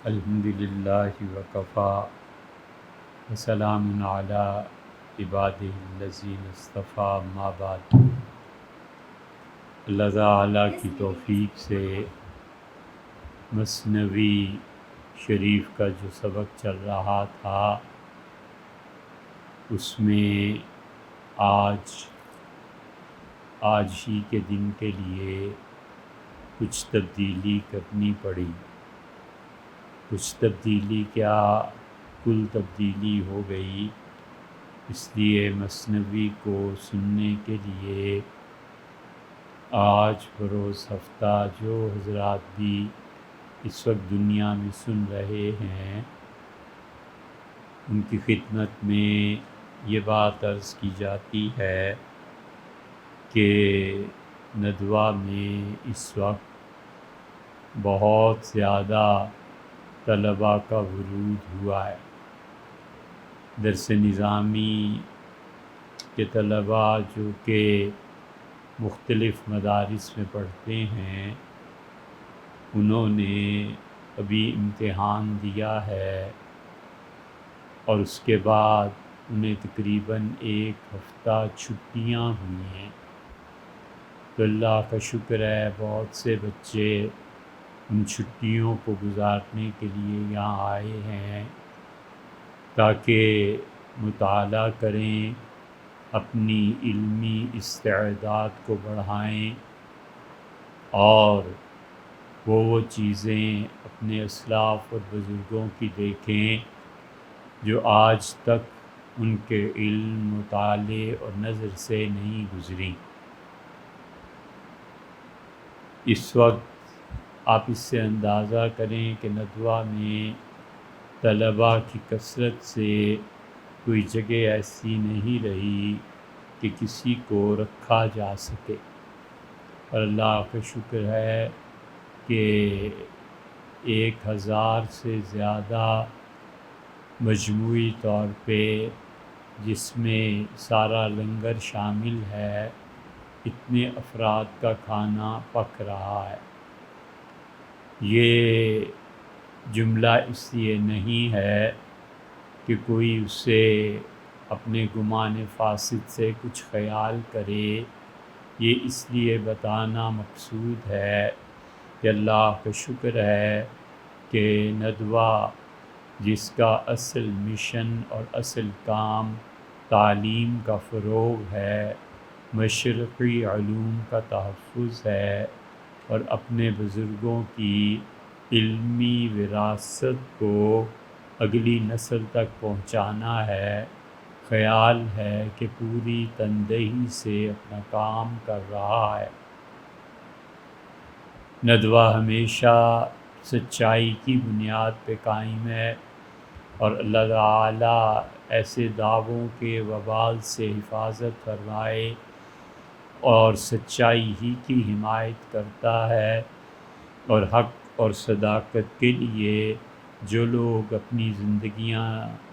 الحمدللہ وکفا وسلام علی عبادہ الذین اصطفیٰ اما بعد۔ اللہ تعالیٰ کی توفیق سے مثنوی شریف کا جو سبق چل رہا تھا اس میں آج ہی کے دن کے لیے کچھ تبدیلی کرنی پڑی۔ کچھ تبدیلی کیا، کل تبدیلی ہو گئی۔ اس لیے مثنوی کو سننے کے لیے آج بروز ہفتہ جو حضرات بھی اس وقت دنیا میں سن رہے ہیں ان کی خدمت میں یہ بات عرض کی جاتی ہے کہ ندوہ میں اس وقت بہت زیادہ طلباء کا ورود ہوا ہے۔ درس نظامی کے طلباء جو کہ مختلف مدارس میں پڑھتے ہیں انہوں نے ابھی امتحان دیا ہے اور اس کے بعد انہیں تقریباً 1 ہفتہ چھٹیاں ہوئی ہیں۔ تو اللہ کا شکر ہے بہت سے بچے ان چھٹیوں کو گزارنے کے لیے یہاں آئے ہیں تاکہ مطالعہ کریں، اپنی علمی استعداد کو بڑھائیں اور وہ چیزیں اپنے اسلاف اور بزرگوں کی دیکھیں جو آج تک ان کے علم، مطالعے اور نظر سے نہیں گزریں۔ اس وقت آپ اس سے اندازہ کریں کہ ندوہ میں طلباء کی کثرت سے کوئی جگہ ایسی نہیں رہی کہ کسی کو رکھا جا سکے، اور اللہ کا شکر ہے کہ 1000 سے زیادہ مجموعی طور پہ جس میں سارا لنگر شامل ہے اتنے افراد کا کھانا پک رہا ہے۔ یہ جملہ اس لیے نہیں ہے کہ کوئی اسے اپنے گمان فاسد سے کچھ خیال کرے، یہ اس لیے بتانا مقصود ہے کہ اللہ کا شکر ہے کہ ندوہ جس کا اصل مشن اور اصل کام تعلیم کا فروغ ہے، مشرقی علوم کا تحفظ ہے اور اپنے بزرگوں کی علمی وراثت کو اگلی نسل تک پہنچانا ہے، خیال ہے کہ پوری تندہی سے اپنا کام کر رہا ہے۔ ندوہ ہمیشہ سچائی کی بنیاد پہ قائم ہے اور اللہ تعالیٰ ایسے دعووں کے وبال سے حفاظت فرمائے اور سچائی ہی کی حمایت کرتا ہے، اور حق اور صداقت کے لیے جو لوگ اپنی زندگیاں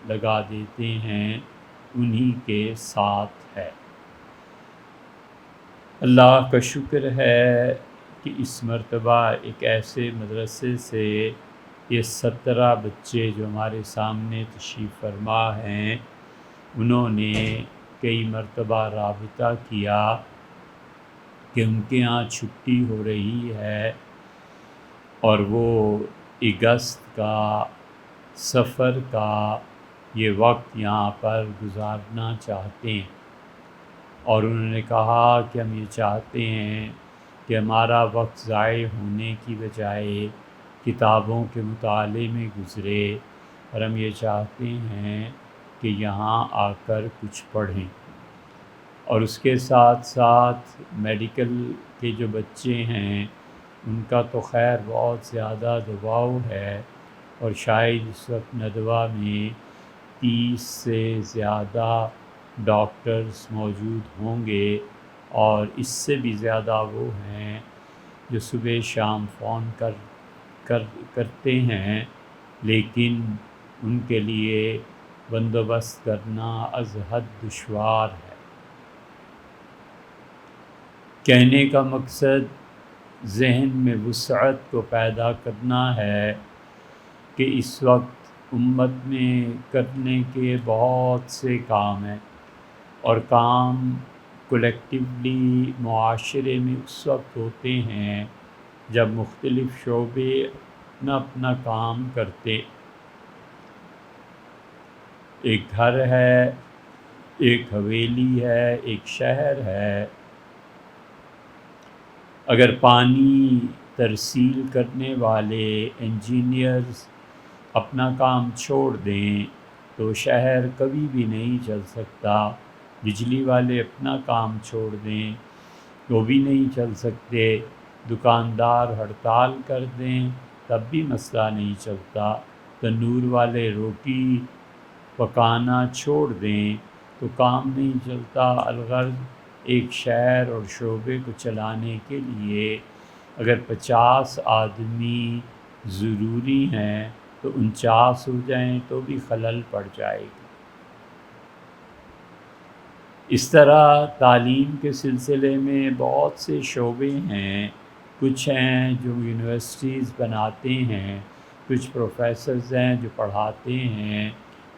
لگا دیتے ہیں انہی کے ساتھ ہے۔ اللہ کا شکر ہے کہ اس مرتبہ ایک ایسے مدرسے سے یہ 17 بچے جو ہمارے سامنے تشریف فرما ہیں انہوں نے کئی مرتبہ رابطہ کیا کہ ان کے ہاں چھٹی ہو رہی ہے اور وہ اگست کا سفر کا یہ وقت یہاں پر گزارنا چاہتے ہیں، اور انہوں نے کہا کہ ہم یہ چاہتے ہیں کہ ہمارا وقت ضائع ہونے کی بجائے کتابوں کے مطالعے میں گزرے، اور ہم یہ چاہتے ہیں کہ یہاں آ کر کچھ پڑھیں۔ اور اس کے ساتھ ساتھ میڈیکل کے جو بچے ہیں ان کا تو خیر بہت زیادہ دباؤ ہے، اور شاید اس وقت ندوہ میں 30 سے زیادہ ڈاکٹرز موجود ہوں گے، اور اس سے بھی زیادہ وہ ہیں جو صبح شام فون کرتے ہیں، لیکن ان کے لیے بندوبست کرنا از حد دشوار ہے۔ کہنے کا مقصد ذہن میں وسعت کو پیدا کرنا ہے کہ اس وقت امت میں کرنے کے بہت سے کام ہیں، اور کام کولیکٹیولی معاشرے میں اس وقت ہوتے ہیں جب مختلف شعبے اپنا اپنا کام کرتے. ایک گھر ہے، ایک حویلی ہے، ایک شہر ہے. اگر پانی ترسیل کرنے والے انجینئرز اپنا کام چھوڑ دیں تو شہر کبھی بھی نہیں چل سکتا. بجلی والے اپنا کام چھوڑ دیں وہ بھی نہیں چل سکتے. دکاندار ہڑتال کر دیں تب بھی مسئلہ نہیں چلتا. تنور والے روٹی پکانا چھوڑ دیں تو کام نہیں چلتا. الغرض ایک شہر اور شعبے کو چلانے کے لیے اگر 50 آدمی ضروری ہیں تو 49 ہو جائیں تو بھی خلل پڑ جائے گی. اس طرح تعلیم کے سلسلے میں بہت سے شعبے ہیں. کچھ ہیں جو یونیورسٹیز بناتے ہیں، کچھ پروفیسرز ہیں جو پڑھاتے ہیں.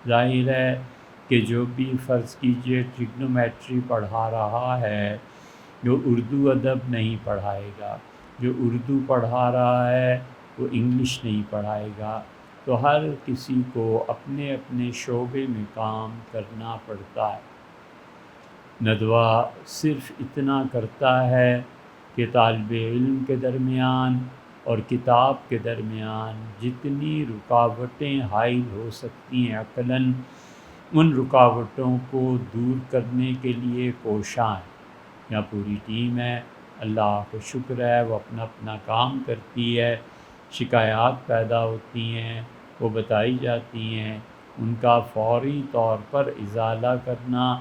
ظاہر ہے کہ جو بھی فرض کیجئے ٹریگنومیٹری پڑھا رہا ہے جو اردو ادب نہیں پڑھائے گا، جو اردو پڑھا رہا ہے وہ انگلش نہیں پڑھائے گا. تو ہر کسی کو اپنے اپنے شعبے میں کام کرنا پڑتا ہے. ندوہ صرف اتنا کرتا ہے کہ طالب علم کے درمیان اور کتاب کے درمیان جتنی رکاوٹیں حائل ہو سکتی ہیں عقلاً ان رکاوٹوں کو دور کرنے کے لیے کوشاں ہیں. یہاں پوری ٹیم ہے، اللہ کا شکر ہے، وہ اپنا اپنا کام کرتی ہے. شکایات پیدا ہوتی ہیں وہ بتائی جاتی ہیں، ان کا فوری طور پر ازالہ کرنا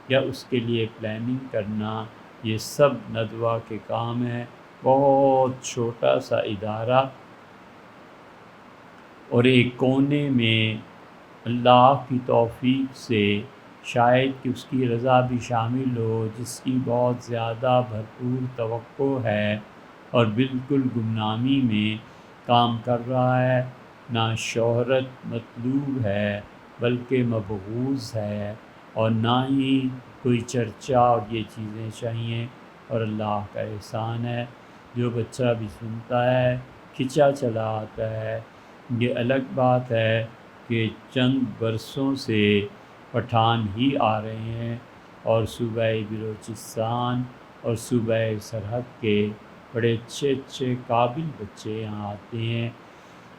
یا اس کے لیے پلاننگ کرنا یہ سب ندوہ کے کام ہیں. بہت چھوٹا سا ادارہ اور ایک کونے میں اللہ کی توفیق سے شاید کہ اس کی رضا بھی شامل ہو، جس کی بہت زیادہ بھرپور توقع ہے اور بالکل گمنامی میں کام کر رہا ہے. نہ شہرت مطلوب ہے بلکہ مبغوض ہے، اور نہ ہی کوئی چرچا اور یہ چیزیں چاہیے. اور اللہ کا احسان ہے جو بچہ بھی سنتا ہے کھنچا چلا آتا ہے. یہ الگ بات ہے کہ چند برسوں سے پٹھان ہی آ رہے ہیں اور صوبہ بلوچستان اور صوبہ سرحد کے بڑے اچھے قابل بچے یہاں آتے ہیں،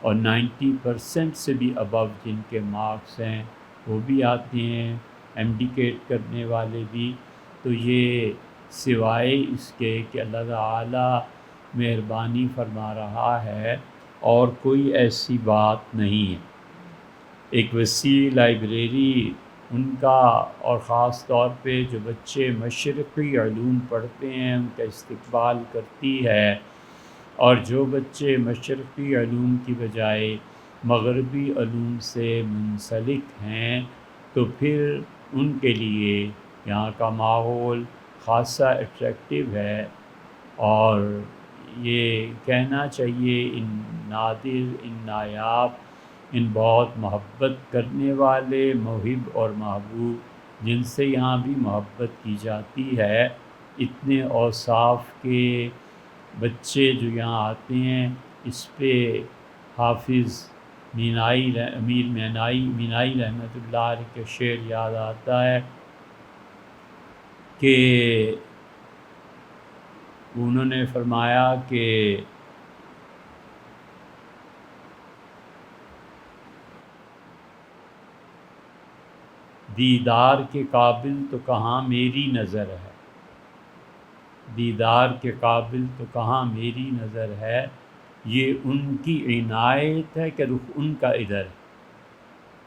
اور 90% سے بھی ابو جن کے مارکس ہیں وہ بھی آتے ہیں، ایمڈیکیٹ کرنے والے بھی. تو یہ سوائے اس کے کہ اللہ تعالیٰ مہربانی فرما رہا ہے اور کوئی ایسی بات نہیں ہے. ایک وسیع لائبریری ان کا، اور خاص طور پہ جو بچے مشرقی علوم پڑھتے ہیں ان کا استقبال کرتی ہے، اور جو بچے مشرقی علوم کی بجائے مغربی علوم سے منسلک ہیں تو پھر ان کے لیے یہاں کا ماحول خاصا اٹریکٹیو ہے. اور یہ کہنا چاہیے ان نادر، ان نایاب، ان بہت محبت کرنے والے محب اور محبوب جن سے یہاں بھی محبت کی جاتی ہے، اتنے اوصاف کے بچے جو یہاں آتے ہیں. اس پہ حافظ امیر مینائی رحمۃ اللہ علیہ کا شعر یاد آتا ہے کہ انہوں نے فرمایا کہ دیدار کے قابل تو کہاں میری نظر ہے، دیدار کے قابل تو کہاں میری نظر ہے، یہ ان کی عنایت ہے کہ رخ ان کا ادھر ہے.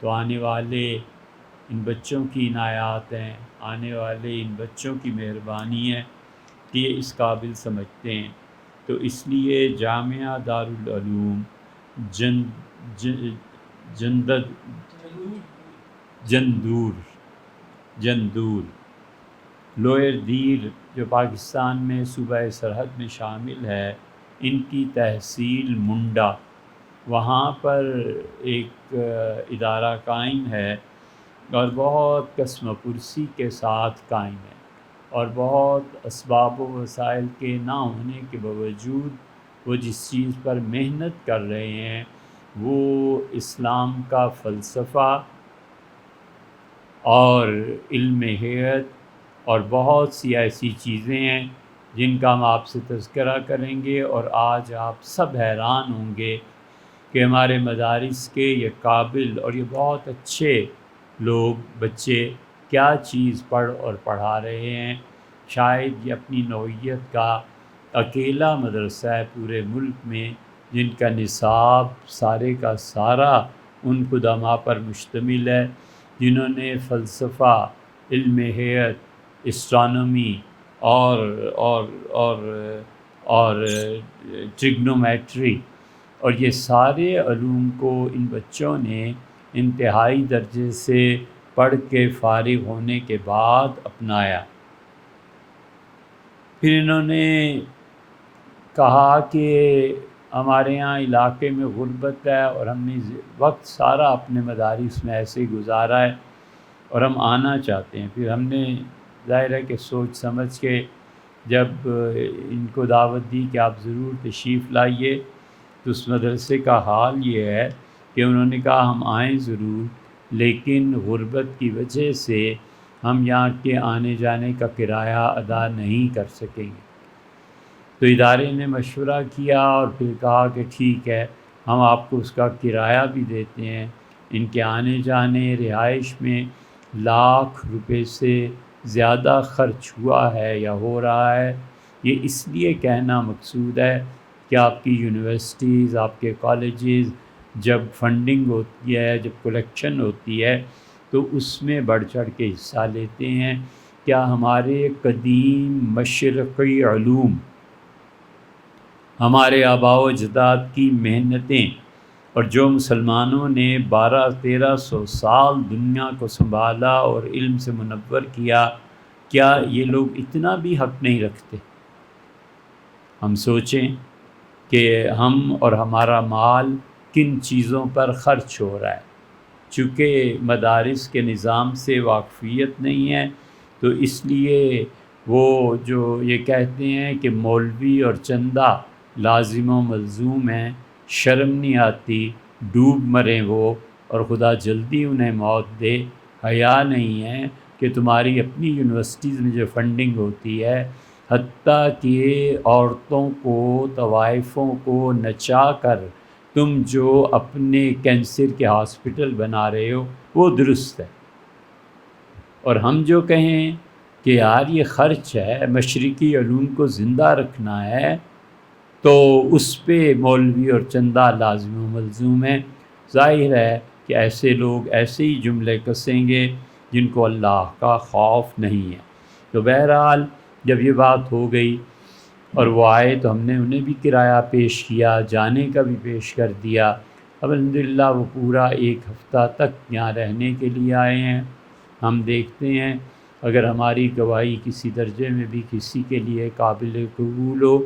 تو آنے والے ان بچوں کی عنایات ہیں، آنے والے ان بچوں کی مہربانی ہے کہ یہ اس قابل سمجھتے ہیں. تو اس لیے جامعہ دارالعلوم جندور لوئر دیر جو پاکستان میں صوبہ سرحد میں شامل ہے، ان کی تحصیل منڈا وہاں پر ایک ادارہ قائم ہے اور بہت قسم پرسی کے ساتھ قائم ہے، اور بہت اسباب و وسائل کے نہ ہونے کے باوجود وہ جس چیز پر محنت کر رہے ہیں وہ اسلام کا فلسفہ اور علم حیت اور بہت سی ایسی چیزیں ہیں جن کا ہم آپ سے تذکرہ کریں گے، اور آج آپ سب حیران ہوں گے کہ ہمارے مدارس کے یہ قابل اور یہ بہت اچھے لوگ بچے کیا چیز پڑھ اور پڑھا رہے ہیں۔ شاید یہ اپنی نوعیت کا اکیلا مدرسہ ہے پورے ملک میں جن کا نصاب سارے کا سارا ان قدماء پر مشتمل ہے جنہوں نے فلسفہ، علم حیت، اسٹرانومی اور اور اور اور ٹریگنومیٹری اور یہ سارے علوم کو ان بچوں نے انتہائی درجے سے پڑھ کے فارغ ہونے کے بعد اپنایا۔ پھر انہوں نے کہا کہ ہمارے یہاں علاقے میں غربت ہے اور ہم نے وقت سارا اپنے مدارس میں ایسے ہی گزارا ہے اور ہم آنا چاہتے ہیں۔ پھر ہم نے ظاہر ہے کہ سوچ سمجھ کے جب ان کو دعوت دی کہ آپ ضرور تشریف لائیے، تو اس مدرسے کا حال یہ ہے کہ انہوں نے کہا ہم آئیں ضرور، لیکن غربت کی وجہ سے ہم یہاں کے آنے جانے کا کرایہ ادا نہیں کر سکیں گے۔ تو ادارے نے مشورہ کیا اور پھر کہا کہ ٹھیک ہے، ہم آپ کو اس کا کرایہ بھی دیتے ہیں۔ ان کے آنے جانے رہائش میں ₹1,00,000 سے زیادہ خرچ ہوا ہے یا ہو رہا ہے۔ یہ اس لیے کہنا مقصود ہے کہ آپ کی یونیورسٹیز، آپ کے کالجز جب فنڈنگ ہوتی ہے، جب کلیکشن ہوتی ہے تو اس میں بڑھ چڑھ کے حصہ لیتے ہیں۔ کیا ہمارے قدیم مشرقی علوم، ہمارے آباء و اجداد کی محنتیں اور جو مسلمانوں نے 1200-1300 سال دنیا کو سنبھالا اور علم سے منور کیا، کیا یہ لوگ اتنا بھی حق نہیں رکھتے؟ ہم سوچیں کہ ہم اور ہمارا مال کن چیزوں پر خرچ ہو رہا ہے۔ چونکہ مدارس کے نظام سے واقفیت نہیں ہے تو اس لیے وہ جو یہ کہتے ہیں کہ مولوی اور چندہ لازم و ملزوم ہیں، شرم نہیں آتی، ڈوب مریں وہ اور خدا جلدی انہیں موت دے، حیا نہیں ہے کہ تمہاری اپنی یونیورسٹیز میں جو فنڈنگ ہوتی ہے، حتیٰ کہ عورتوں کو، طوائفوں کو نچا کر تم جو اپنے کینسر کے ہاسپٹل بنا رہے ہو وہ درست ہے۔ اور ہم جو کہیں کہ یار یہ خرچ ہے، مشرقی علوم کو زندہ رکھنا ہے، تو اس پہ مولوی اور چندہ لازم و ملزوم ہیں۔ ظاہر ہے کہ ایسے لوگ ایسے ہی جملے کسیں گے جن کو اللہ کا خوف نہیں ہے۔ تو بہرحال جب یہ بات ہو گئی اور وہ آئے تو ہم نے انہیں بھی کرایہ پیش کیا، جانے کا بھی پیش کر دیا۔ اب الحمدللہ وہ پورا 1 ہفتہ تک یہاں رہنے کے لیے آئے ہیں۔ ہم دیکھتے ہیں اگر ہماری گواہی کسی درجے میں بھی کسی کے لیے قابل قبول ہو،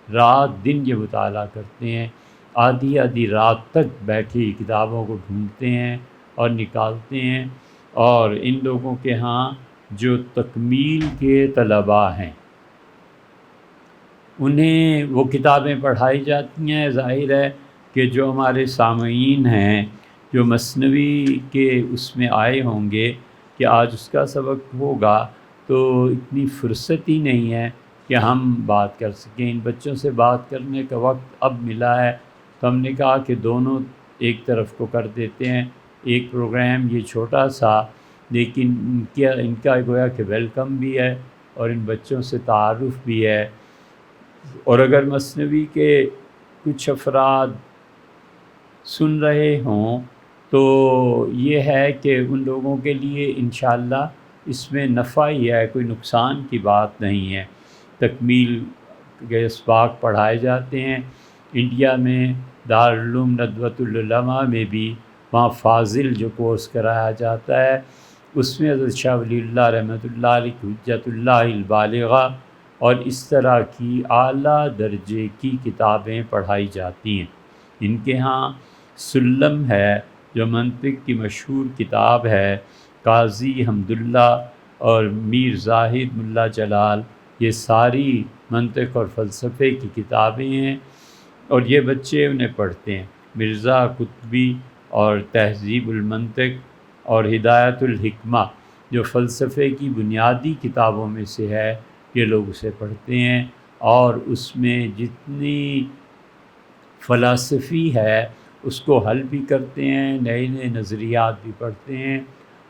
رات دن یہ مطالعہ کرتے ہیں، آدھی آدھی رات تک بیٹھی کتابوں کو ڈھونڈتے ہیں اور نکالتے ہیں۔ اور ان لوگوں کے ہاں جو تکمیل کے طلباء ہیں انہیں وہ کتابیں پڑھائی جاتی ہیں۔ ظاہر ہے کہ جو ہمارے سامعین ہیں جو مثنوی کے اس میں آئے ہوں گے کہ آج اس کا سبق ہوگا، تو اتنی فرصت ہی نہیں ہے کہ ہم بات کر سکیں۔ ان بچوں سے بات کرنے کا وقت اب ملا ہے تو ہم نے کہا کہ دونوں ایک طرف کو کر دیتے ہیں۔ ایک پروگرام یہ چھوٹا سا، لیکن ان کا گویا کہ ویلکم بھی ہے اور ان بچوں سے تعارف بھی ہے۔ اور اگر مثنوی کے کچھ افراد سن رہے ہوں تو یہ ہے کہ ان لوگوں کے لیے انشاءاللہ اس میں نفع ہی ہے، کوئی نقصان کی بات نہیں ہے۔ تکمیل کے اسباق پڑھائے جاتے ہیں انڈیا میں، دارالعلوم ندوۃ العلماء میں بھی، وہاں فاضل جو کورس کرایا جاتا ہے اس میں حضرت شاہ ولی اللہ رحمۃ اللہ علیہ کی حجت اللہ البالغہ اور اس طرح کی اعلیٰ درجے کی کتابیں پڑھائی جاتی ہیں۔ ان کے ہاں سلم ہے جو منطق کی مشہور کتاب ہے، قاضی حمداللہ اور میر زاہد ملا جلال، یہ ساری منطق اور فلسفے کی کتابیں ہیں اور یہ بچے انہیں پڑھتے ہیں۔ مرزا قطبی اور تہذیب المنطق اور ہدایت الحکمہ جو فلسفے کی بنیادی کتابوں میں سے ہے، یہ لوگ اسے پڑھتے ہیں اور اس میں جتنی فلسفی ہے اس کو حل بھی کرتے ہیں، نئے نئے نظریات بھی پڑھتے ہیں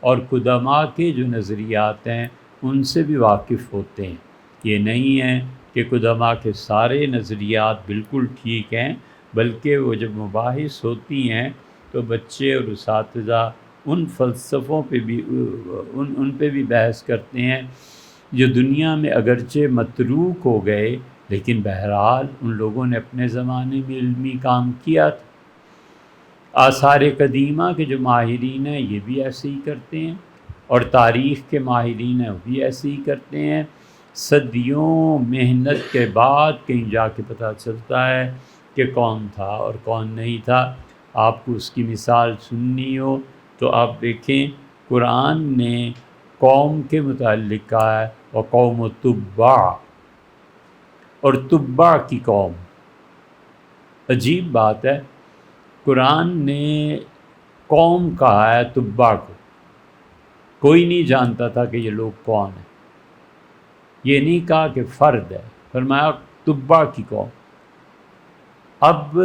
اور قدماء کے جو نظریات ہیں ان سے بھی واقف ہوتے ہیں۔ یہ نہیں ہے کہ قدماء کے سارے نظریات بالکل ٹھیک ہیں، بلکہ وہ جب مباحث ہوتی ہیں تو بچے اور اساتذہ ان فلسفوں پہ بھی ان پہ بھی بحث کرتے ہیں جو دنیا میں اگرچہ متروک ہو گئے، لیکن بہرحال ان لوگوں نے اپنے زمانے میں علمی کام کیا تھا۔ آثار قدیمہ کے جو ماہرین ہیں یہ بھی ایسے ہی کرتے ہیں، اور تاریخ کے ماہرین ہیں وہ بھی ایسے ہی کرتے ہیں۔ صدیوں محنت کے بعد کہیں جا کے پتہ چلتا ہے کہ کون تھا اور کون نہیں تھا۔ آپ کو اس کی مثال سننی ہو تو آپ دیکھیں، قرآن نے قوم کے متعلق کہا ہے وقوم تبع، اور تبع کی قوم۔ عجیب بات ہے، قرآن نے قوم کہا ہے تبع کو، کوئی نہیں جانتا تھا کہ یہ لوگ کون ہیں۔ یہ نہیں کہا کہ فرد ہے، فرمایا تبع کی قوم۔ اب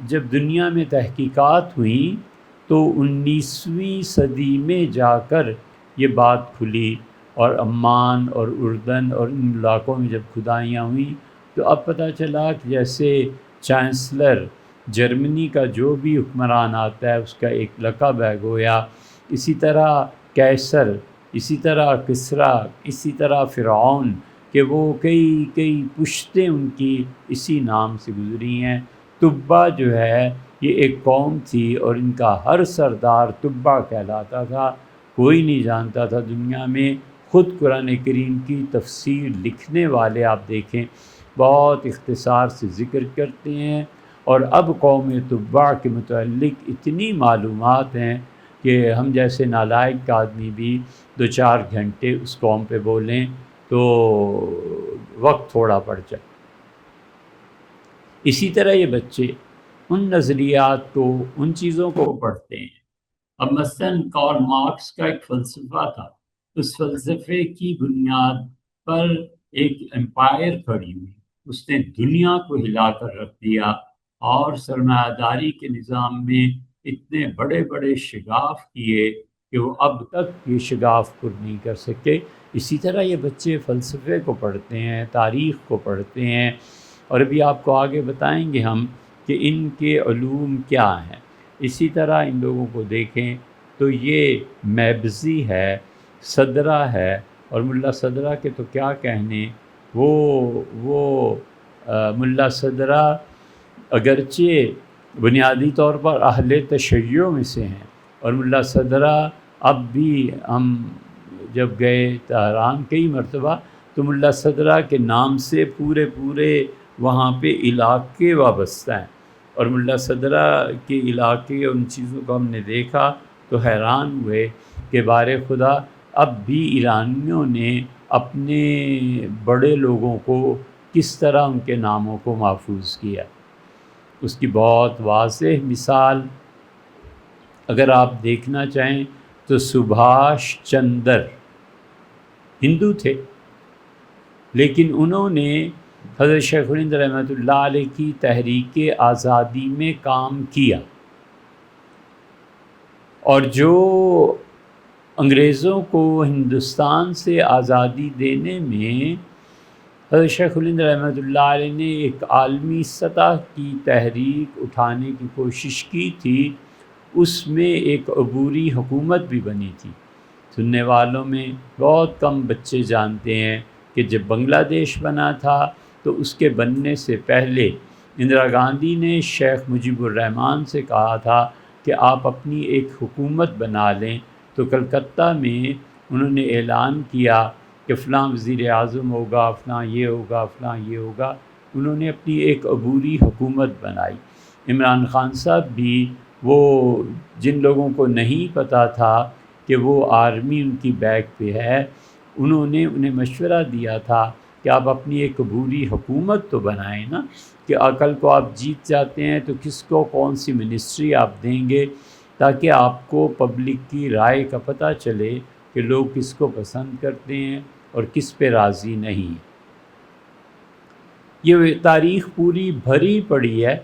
جب دنیا میں تحقیقات ہوئیں تو 19ویں صدی میں جا کر یہ بات کھلی، اور عمان اور اردن اور ان علاقوں میں جب کھدائیاں ہوئیں تو اب پتہ چلا کہ جیسے چانسلر جرمنی کا جو بھی حکمران آتا ہے اس کا ایک لقب ہے گویا، اسی طرح کیسر، اسی طرح کسریٰ، اسی طرح فرعون، کہ وہ کئی پشتیں ان کی اسی نام سے گزری ہیں۔ تبع جو ہے یہ ایک قوم تھی اور ان کا ہر سردار تبع کہلاتا تھا۔ کوئی نہیں جانتا تھا دنیا میں۔ خود قرآن کریم کی تفسیر لکھنے والے آپ دیکھیں بہت اختصار سے ذکر کرتے ہیں، اور اب قوم تبع کے متعلق اتنی معلومات ہیں کہ ہم جیسے نالائق آدمی بھی 2-4 گھنٹے اس قوم پہ بولیں تو وقت تھوڑا پڑ جائے۔ اسی طرح یہ بچے ان نظریات کو، ان چیزوں کو پڑھتے ہیں۔ اب مثلاً کارل مارکس کا ایک فلسفہ تھا، اس فلسفے کی بنیاد پر ایک امپائر کھڑی ہوئی، اس نے دنیا کو ہلا کر رکھ دیا اور سرمایہ داری کے نظام میں اتنے بڑے بڑے شگاف کیے کہ وہ اب تک یہ شگاف پر نہیں کر سکے۔ اسی طرح یہ بچے فلسفے کو پڑھتے ہیں، تاریخ کو پڑھتے ہیں، اور ابھی آپ کو آگے بتائیں گے ہم کہ ان کے علوم کیا ہیں۔ اسی طرح ان لوگوں کو دیکھیں تو یہ میبزی ہے، صدرہ ہے، اور ملا صدرہ کے تو کیا کہنے، وہ ملا صدرہ اگرچہ بنیادی طور پر اہل تشیع میں سے ہیں، اور ملا صدرہ اب بھی ہم جب گئے تہران کئی مرتبہ تو ملا صدرہ کے نام سے پورے وہاں پہ علاقے وابستہ ہیں، اور ملا صدرہ کے علاقے ان چیزوں کو ہم نے دیکھا تو حیران ہوئے کہ بار خدا اب بھی ایرانیوں نے اپنے بڑے لوگوں کو کس طرح ان کے ناموں کو محفوظ کیا۔ اس کی بہت واضح مثال اگر آپ دیکھنا چاہیں تو سبھاش چندر ہندو تھے، لیکن انہوں نے حضرت شیخ الہند رحمۃ اللہ علیہ کی تحریک آزادی میں کام کیا، اور جو انگریزوں کو ہندوستان سے آزادی دینے میں حضرت شیخ الہند رحمۃ اللہ علیہ نے ایک عالمی سطح کی تحریک اٹھانے کی کوشش کی تھی، اس میں ایک عبوری حکومت بھی بنی تھی۔ سننے والوں میں بہت کم بچے جانتے ہیں کہ جب بنگلہ دیش بنا تھا تو اس کے بننے سے پہلے اندرا گاندھی نے شیخ مجیب الرحمن سے کہا تھا کہ آپ اپنی ایک حکومت بنا لیں، تو کلکتہ میں انہوں نے اعلان کیا کہ فلاں وزیر اعظم ہوگا، فلاں یہ ہوگا، فلاں یہ ہوگا۔ انہوں نے اپنی ایک عبوری حکومت بنائی، عمران خان صاحب بھی وہ جن لوگوں کو نہیں پتہ تھا کہ وہ آرمی ان کی بیک پہ ہے، انہیں مشورہ دیا تھا کہ آپ اپنی ایک عبوری حکومت تو بنائیں نا، کہ عقل کو آپ جیت جاتے ہیں تو کس کو کون سی منسٹری آپ دیں گے، تاکہ آپ کو پبلک کی رائے کا پتہ چلے کہ لوگ کس کو پسند کرتے ہیں اور کس پہ راضی نہیں۔ یہ تاریخ پوری بھری پڑی ہے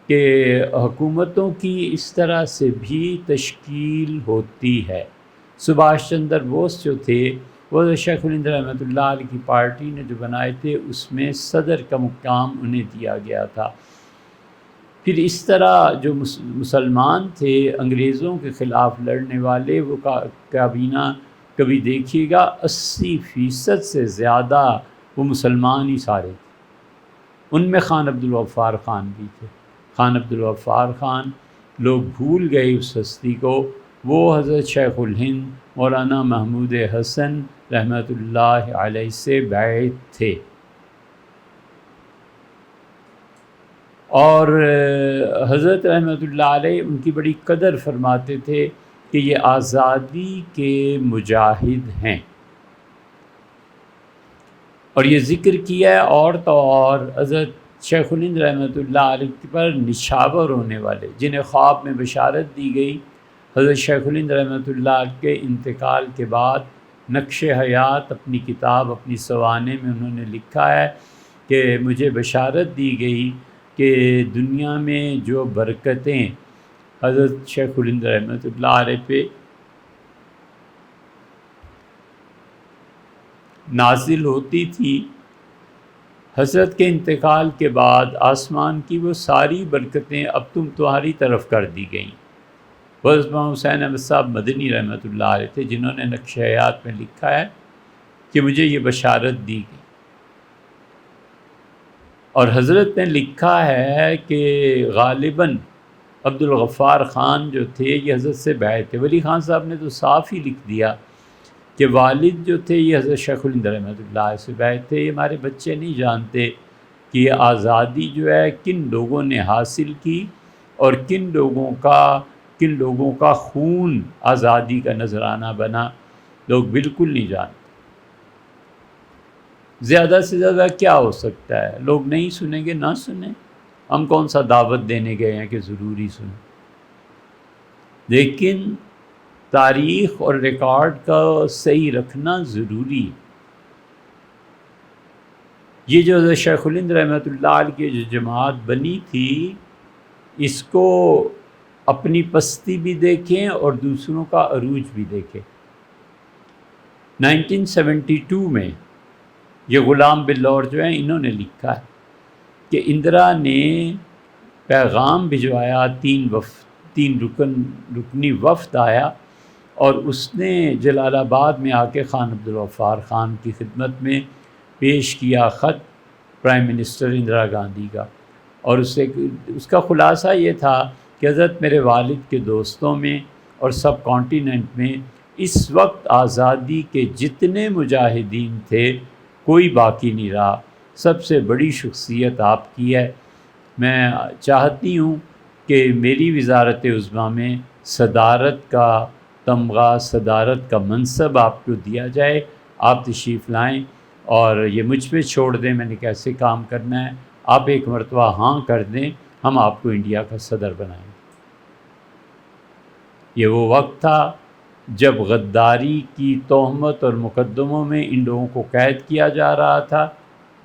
کہ حکومتوں کی اس طرح سے بھی تشکیل ہوتی ہے۔ سبھاش چندر بوس جو تھے وہ شیخ الہند رحمۃ اللہ علیہ کی پارٹی نے جو بنائے تھے اس میں صدر کا مقام انہیں دیا گیا تھا۔ پھر اس طرح جو مسلمان تھے انگریزوں کے خلاف لڑنے والے، وہ کابینہ کبھی دیکھیے گا 80% سے زیادہ وہ مسلمان ہی سارے تھے۔ ان میں خان عبدالغفار خان بھی تھے۔ خان عبدالغفار خان لوگ بھول گئے اس ہستی کو، وہ حضرت شیخ الہند مولانا محمود حسن رحمۃ اللہ علیہ سے بیعت تھے، اور حضرت رحمۃ اللہ علیہ ان کی بڑی قدر فرماتے تھے کہ یہ آزادی کے مجاہد ہیں، اور یہ ذکر کیا ہے اور تو اور حضرت شیخ الہند رحمۃ اللہ علیہ پر نشاور ہونے والے جنہیں خواب میں بشارت دی گئی، حضرت شیخ الہند رحمۃ اللہ علیہ کے انتقال کے بعد نقش حیات اپنی کتاب اپنی سوانح میں انہوں نے لکھا ہے کہ مجھے بشارت دی گئی کہ دنیا میں جو برکتیں حضرت شیخ الہند رحمۃ اللہ علیہ پہ نازل ہوتی تھی، حضرت کے انتقال کے بعد آسمان کی وہ ساری برکتیں اب تمہاری طرف کر دی گئیں۔ حضرت حسین احمد صاحب مدنی رحمۃ اللہ علیہ تھے جنہوں نے نقش حیات میں لکھا ہے کہ مجھے یہ بشارت دی گئی، اور حضرت نے لکھا ہے کہ غالباً عبدالغفار خان جو تھے یہ حضرت سے بیعت تھے۔ ولی خان صاحب نے تو صاف ہی لکھ دیا کہ والد جو تھے یہ حضرت شیخ الہند رحمۃ اللہ علیہ سے بیعت تھے۔ یہ ہمارے بچے نہیں جانتے کہ یہ آزادی جو ہے کن لوگوں نے حاصل کی اور کن لوگوں کا خون آزادی کا نذرانہ بنا، لوگ بالکل نہیں جانتے۔ زیادہ سے زیادہ کیا ہو سکتا ہے، لوگ نہیں سنیں گے، نہ سنیں، ہم کون سا دعوت دینے گئے ہیں کہ ضروری سنیں۔ لیکن تاریخ اور ریکارڈ کا صحیح رکھنا ضروری ہے۔ یہ جو حضرت شیخ الہند رحمۃ اللہ علیہ کی جو جماعت بنی تھی، اس کو اپنی پستی بھی دیکھیں اور دوسروں کا عروج بھی دیکھیں۔ 1972 میں یہ غلام بلور جو ہیں انہوں نے لکھا ہے کہ اندرا نے پیغام بھجوایا، تین رکنی وفد آیا، اور اس نے جلال آباد میں آ کے خان عبدالغفار خان کی خدمت میں پیش کیا خط پرائم منسٹر اندرا گاندھی کا، اور اس کا خلاصہ یہ تھا کہ حضرت میرے والد کے دوستوں میں اور سب کانٹیننٹ میں اس وقت آزادی کے جتنے مجاہدین تھے کوئی باقی نہیں رہا، سب سے بڑی شخصیت آپ کی ہے۔ میں چاہتی ہوں کہ میری وزارت عظمیٰ میں صدارت کا تمغہ، صدارت کا منصب آپ کو دیا جائے، آپ تشریف لائیں اور یہ مجھ پہ چھوڑ دیں میں نے کیسے کام کرنا ہے، آپ ایک مرتبہ ہاں کر دیں، ہم آپ کو انڈیا کا صدر بنائیں۔ یہ وہ وقت تھا جب غداری کی تہمت اور مقدموں میں ان لوگوں کو قید کیا جا رہا تھا،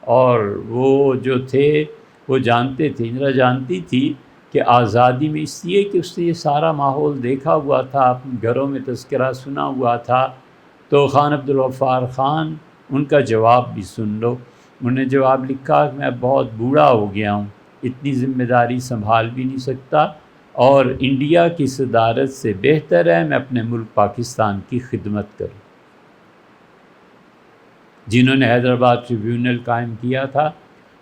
اور وہ جو تھے وہ جانتے تھے، اندرا جانتی تھی کہ آزادی میں، اس لیے کہ اس نے یہ سارا ماحول دیکھا ہوا تھا، اپنے گھروں میں تذکرہ سنا ہوا تھا۔ تو خان عبدالغفار خان ان کا جواب بھی سن لو۔ انہوں نے جواب لکھا کہ میں بہت بوڑھا ہو گیا ہوں، اتنی ذمہ داری سنبھال بھی نہیں سکتا، اور انڈیا کی صدارت سے بہتر ہے میں اپنے ملک پاکستان کی خدمت کروں۔ جنہوں نے حیدرآباد ٹریبیونل قائم کیا تھا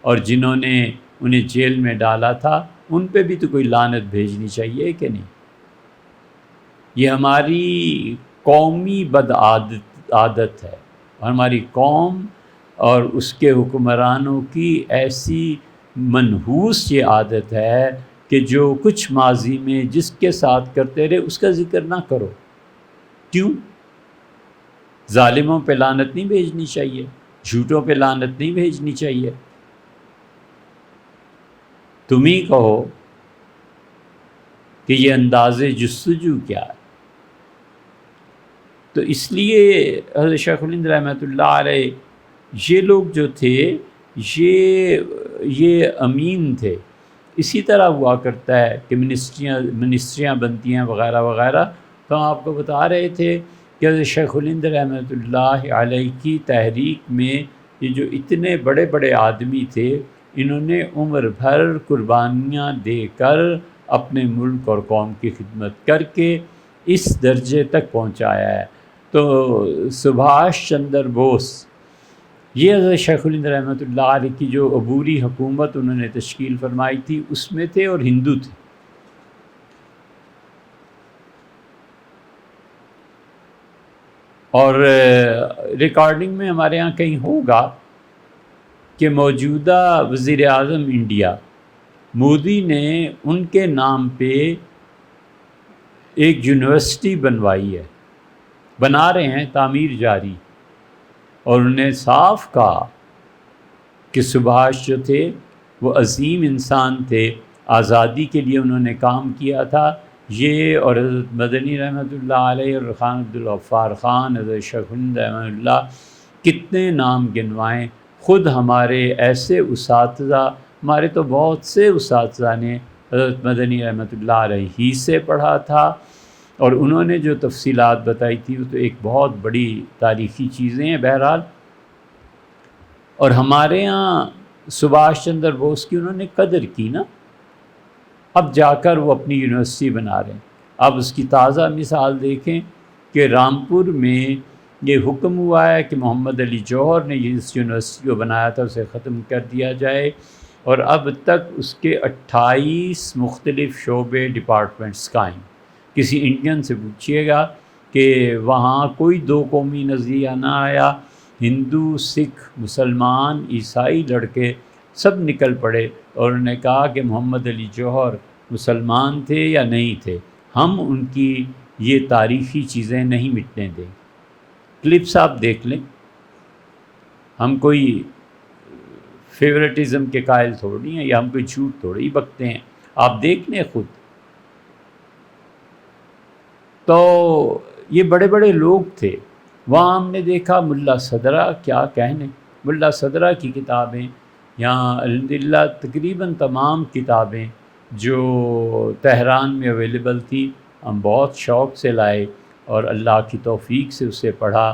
اور جنہوں نے انہیں جیل میں ڈالا تھا، ان پہ بھی تو کوئی لعنت بھیجنی چاہیے کہ نہیں؟ یہ ہماری قومی عادت ہے، اور ہماری قوم اور اس کے حکمرانوں کی ایسی منحوس یہ عادت ہے کہ جو کچھ ماضی میں جس کے ساتھ کرتے رہے اس کا ذکر نہ کرو. کیوں؟ ظالموں پہ لعنت نہیں بھیجنی چاہیے، جھوٹوں پہ لعنت نہیں بھیجنی چاہیے. تم ہی کہو کہ یہ انداز جستجو کیا ہے. تو اس لیے حضرت شیخ الہند رحمۃ اللہ علیہ یہ لوگ جو تھے یہ امین تھے. اسی طرح ہوا کرتا ہے کہ منسٹریاں بنتی ہیں وغیرہ وغیرہ. تو ہم آپ کو بتا رہے تھے کہ حضرت شیخ الہند رحمۃ اللہ علیہ کی تحریک میں یہ جو اتنے بڑے بڑے آدمی تھے، انہوں نے عمر بھر قربانیاں دے کر اپنے ملک اور قوم کی خدمت کر کے اس درجے تک پہنچایا ہے. تو سبھاش چندر بوس یہ حضرت شیخ الہند رحمۃ اللہ علیہ کی جو عبوری حکومت انہوں نے تشکیل فرمائی تھی اس میں تھے اور ہندو تھے. اور ریکارڈنگ میں ہمارے ہاں کہیں ہوگا کہ موجودہ وزیر اعظم انڈیا مودی نے ان کے نام پہ ایک یونیورسٹی بنوائی ہے، بنا رہے ہیں، تعمیر جاری. اور انہوں نے صاف کہا کہ سبھاش جو تھے وہ عظیم انسان تھے، آزادی کے لیے انہوں نے کام کیا تھا. یہ اور حضرت مدنی رحمۃ اللہ علیہ اور خان عبدالغفار خان، حضرت شیخ الہند رحمۃ اللہ، کتنے نام گنوائیں. خود ہمارے ایسے اساتذہ، ہمارے تو بہت سے اساتذہ نے حضرت مدنی رحمۃ اللہ علیہ ہی سے پڑھا تھا، اور انہوں نے جو تفصیلات بتائی تھی وہ تو ایک بہت بڑی تاریخی چیزیں ہیں بہرحال. اور ہمارے یہاں سبھاش چندر بوس کی انہوں نے قدر کی نا، اب جا کر وہ اپنی یونیورسٹی بنا رہے ہیں. اب اس کی تازہ مثال دیکھیں کہ رامپور میں یہ حکم ہوا ہے کہ محمد علی جوہر نے اس یونیورسٹی کو بنایا تھا اسے ختم کر دیا جائے، اور اب تک اس کے 28 مختلف شعبے ڈپارٹمنٹس قائم. کسی انڈین سے پوچھیے گا کہ وہاں کوئی دو قومی نظریہ نہ آیا، ہندو، سکھ، مسلمان، عیسائی لڑکے سب نکل پڑے، اور انہوں نے کہا کہ محمد علی جوہر مسلمان تھے یا نہیں تھے، ہم ان کی یہ تاریخی چیزیں نہیں مٹنے دیں. کلپس آپ دیکھ لیں، ہم کوئی فیورٹزم کے قائل تھوڑی ہیں، یا ہم کوئی جھوٹ تھوڑی بکتے ہیں، آپ دیکھ لیں خود. تو یہ بڑے بڑے لوگ تھے. وہاں ہم نے دیکھا ملا صدرہ، کیا کہنے، ملا صدرہ کی کتابیں یہاں الحمدللہ تقریباً تمام کتابیں جو تہران میں اویلیبل تھی ہم بہت شوق سے لائے اور اللہ کی توفیق سے اسے پڑھا.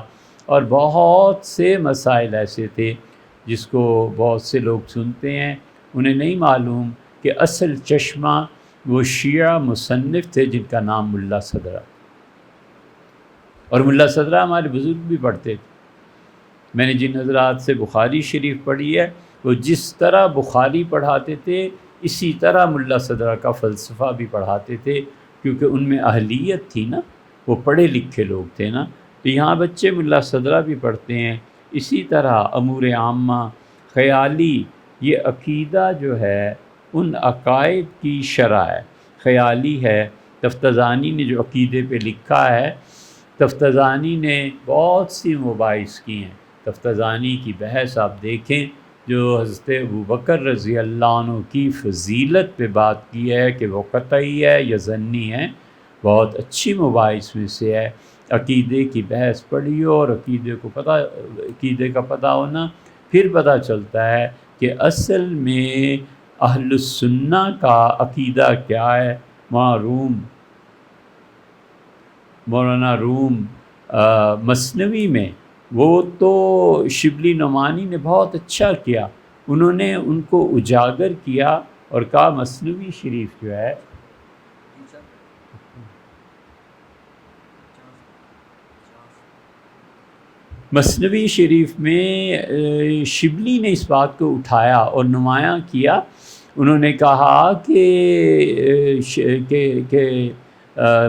اور بہت سے مسائل ایسے تھے جس کو بہت سے لوگ سنتے ہیں، انہیں نہیں معلوم کہ اصل چشمہ وہ شیعہ مصنف تھے جن کا نام ملا صدرہ. اور ملا صدرہ ہمارے بزرگ بھی پڑھتے تھے. میں نے جن حضرات سے بخاری شریف پڑھی ہے وہ جس طرح بخاری پڑھاتے تھے اسی طرح ملا صدرہ کا فلسفہ بھی پڑھاتے تھے، کیونکہ ان میں اہلیت تھی نا، وہ پڑھے لکھے لوگ تھے نا. تو یہاں بچے ملا صدرہ بھی پڑھتے ہیں. اسی طرح امور عامہ، خیالی، یہ عقیدہ جو ہے ان عقائد کی شرح ہے، خیالی ہے. تفتزانی نے جو عقیدے پہ لکھا ہے، تفتزانی نے بہت سی مباحث کی ہیں. تفتزانی کی بحث آپ دیکھیں جو حضرت ابوبکر رضی اللہ عنہ کی فضیلت پہ بات کی ہے کہ وہ قطعی ہے یا ظنی ہے، بہت اچھی مباحث میں سے ہے. عقیدے کی بحث پڑھی ہو اور عقیدے کا پتہ ہونا، پھر پتہ چلتا ہے کہ اصل میں اہل السنہ کا عقیدہ کیا ہے. مولانا روم مثنوی میں وہ تو شبلی نعمانی نے بہت اچھا کیا، انہوں نے ان کو اجاگر کیا اور کہا مثنوی شریف جو ہے مثنوی شریف میں شبلی نے اس بات کو اٹھایا اور نمایاں کیا. انہوں نے کہا کہ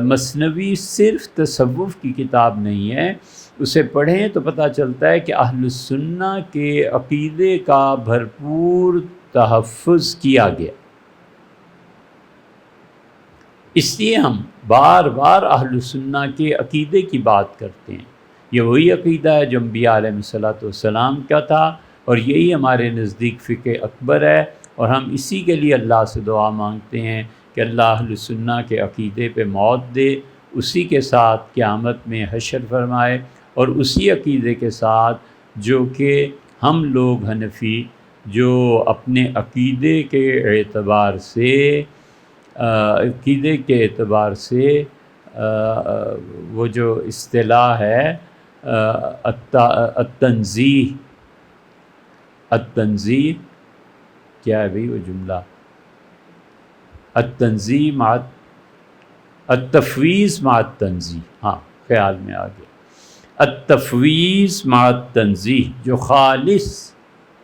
مثنوی صرف تصوف کی کتاب نہیں ہے، اسے پڑھیں تو پتہ چلتا ہے کہ اہل السنہ کے عقیدے کا بھرپور تحفظ کیا گیا. اس لیے ہم بار بار اہل سنہ کے عقیدے کی بات کرتے ہیں۔ یہ وہی عقیدہ ہے جو انبیاء علیہ الصلوۃ والسلام کا تھا، اور یہی ہمارے نزدیک فقہ اکبر ہے، اور ہم اسی کے لیے اللہ سے دعا مانگتے ہیں کہ اللہ اہل سنہ کے عقیدے پہ موت دے، اسی کے ساتھ قیامت میں حشر فرمائے، اور اسی عقیدے کے ساتھ جو کہ ہم لوگ حنفی جو اپنے عقیدے کے اعتبار سے وہ جو اصطلاح ہے التنزیہ کیا ہے بھئی وہ جملہ، التنزیہ مع التفویض مع التنزیہ، ہاں خیال میں آ گیا، التفویض مع التنزیہ جو خالص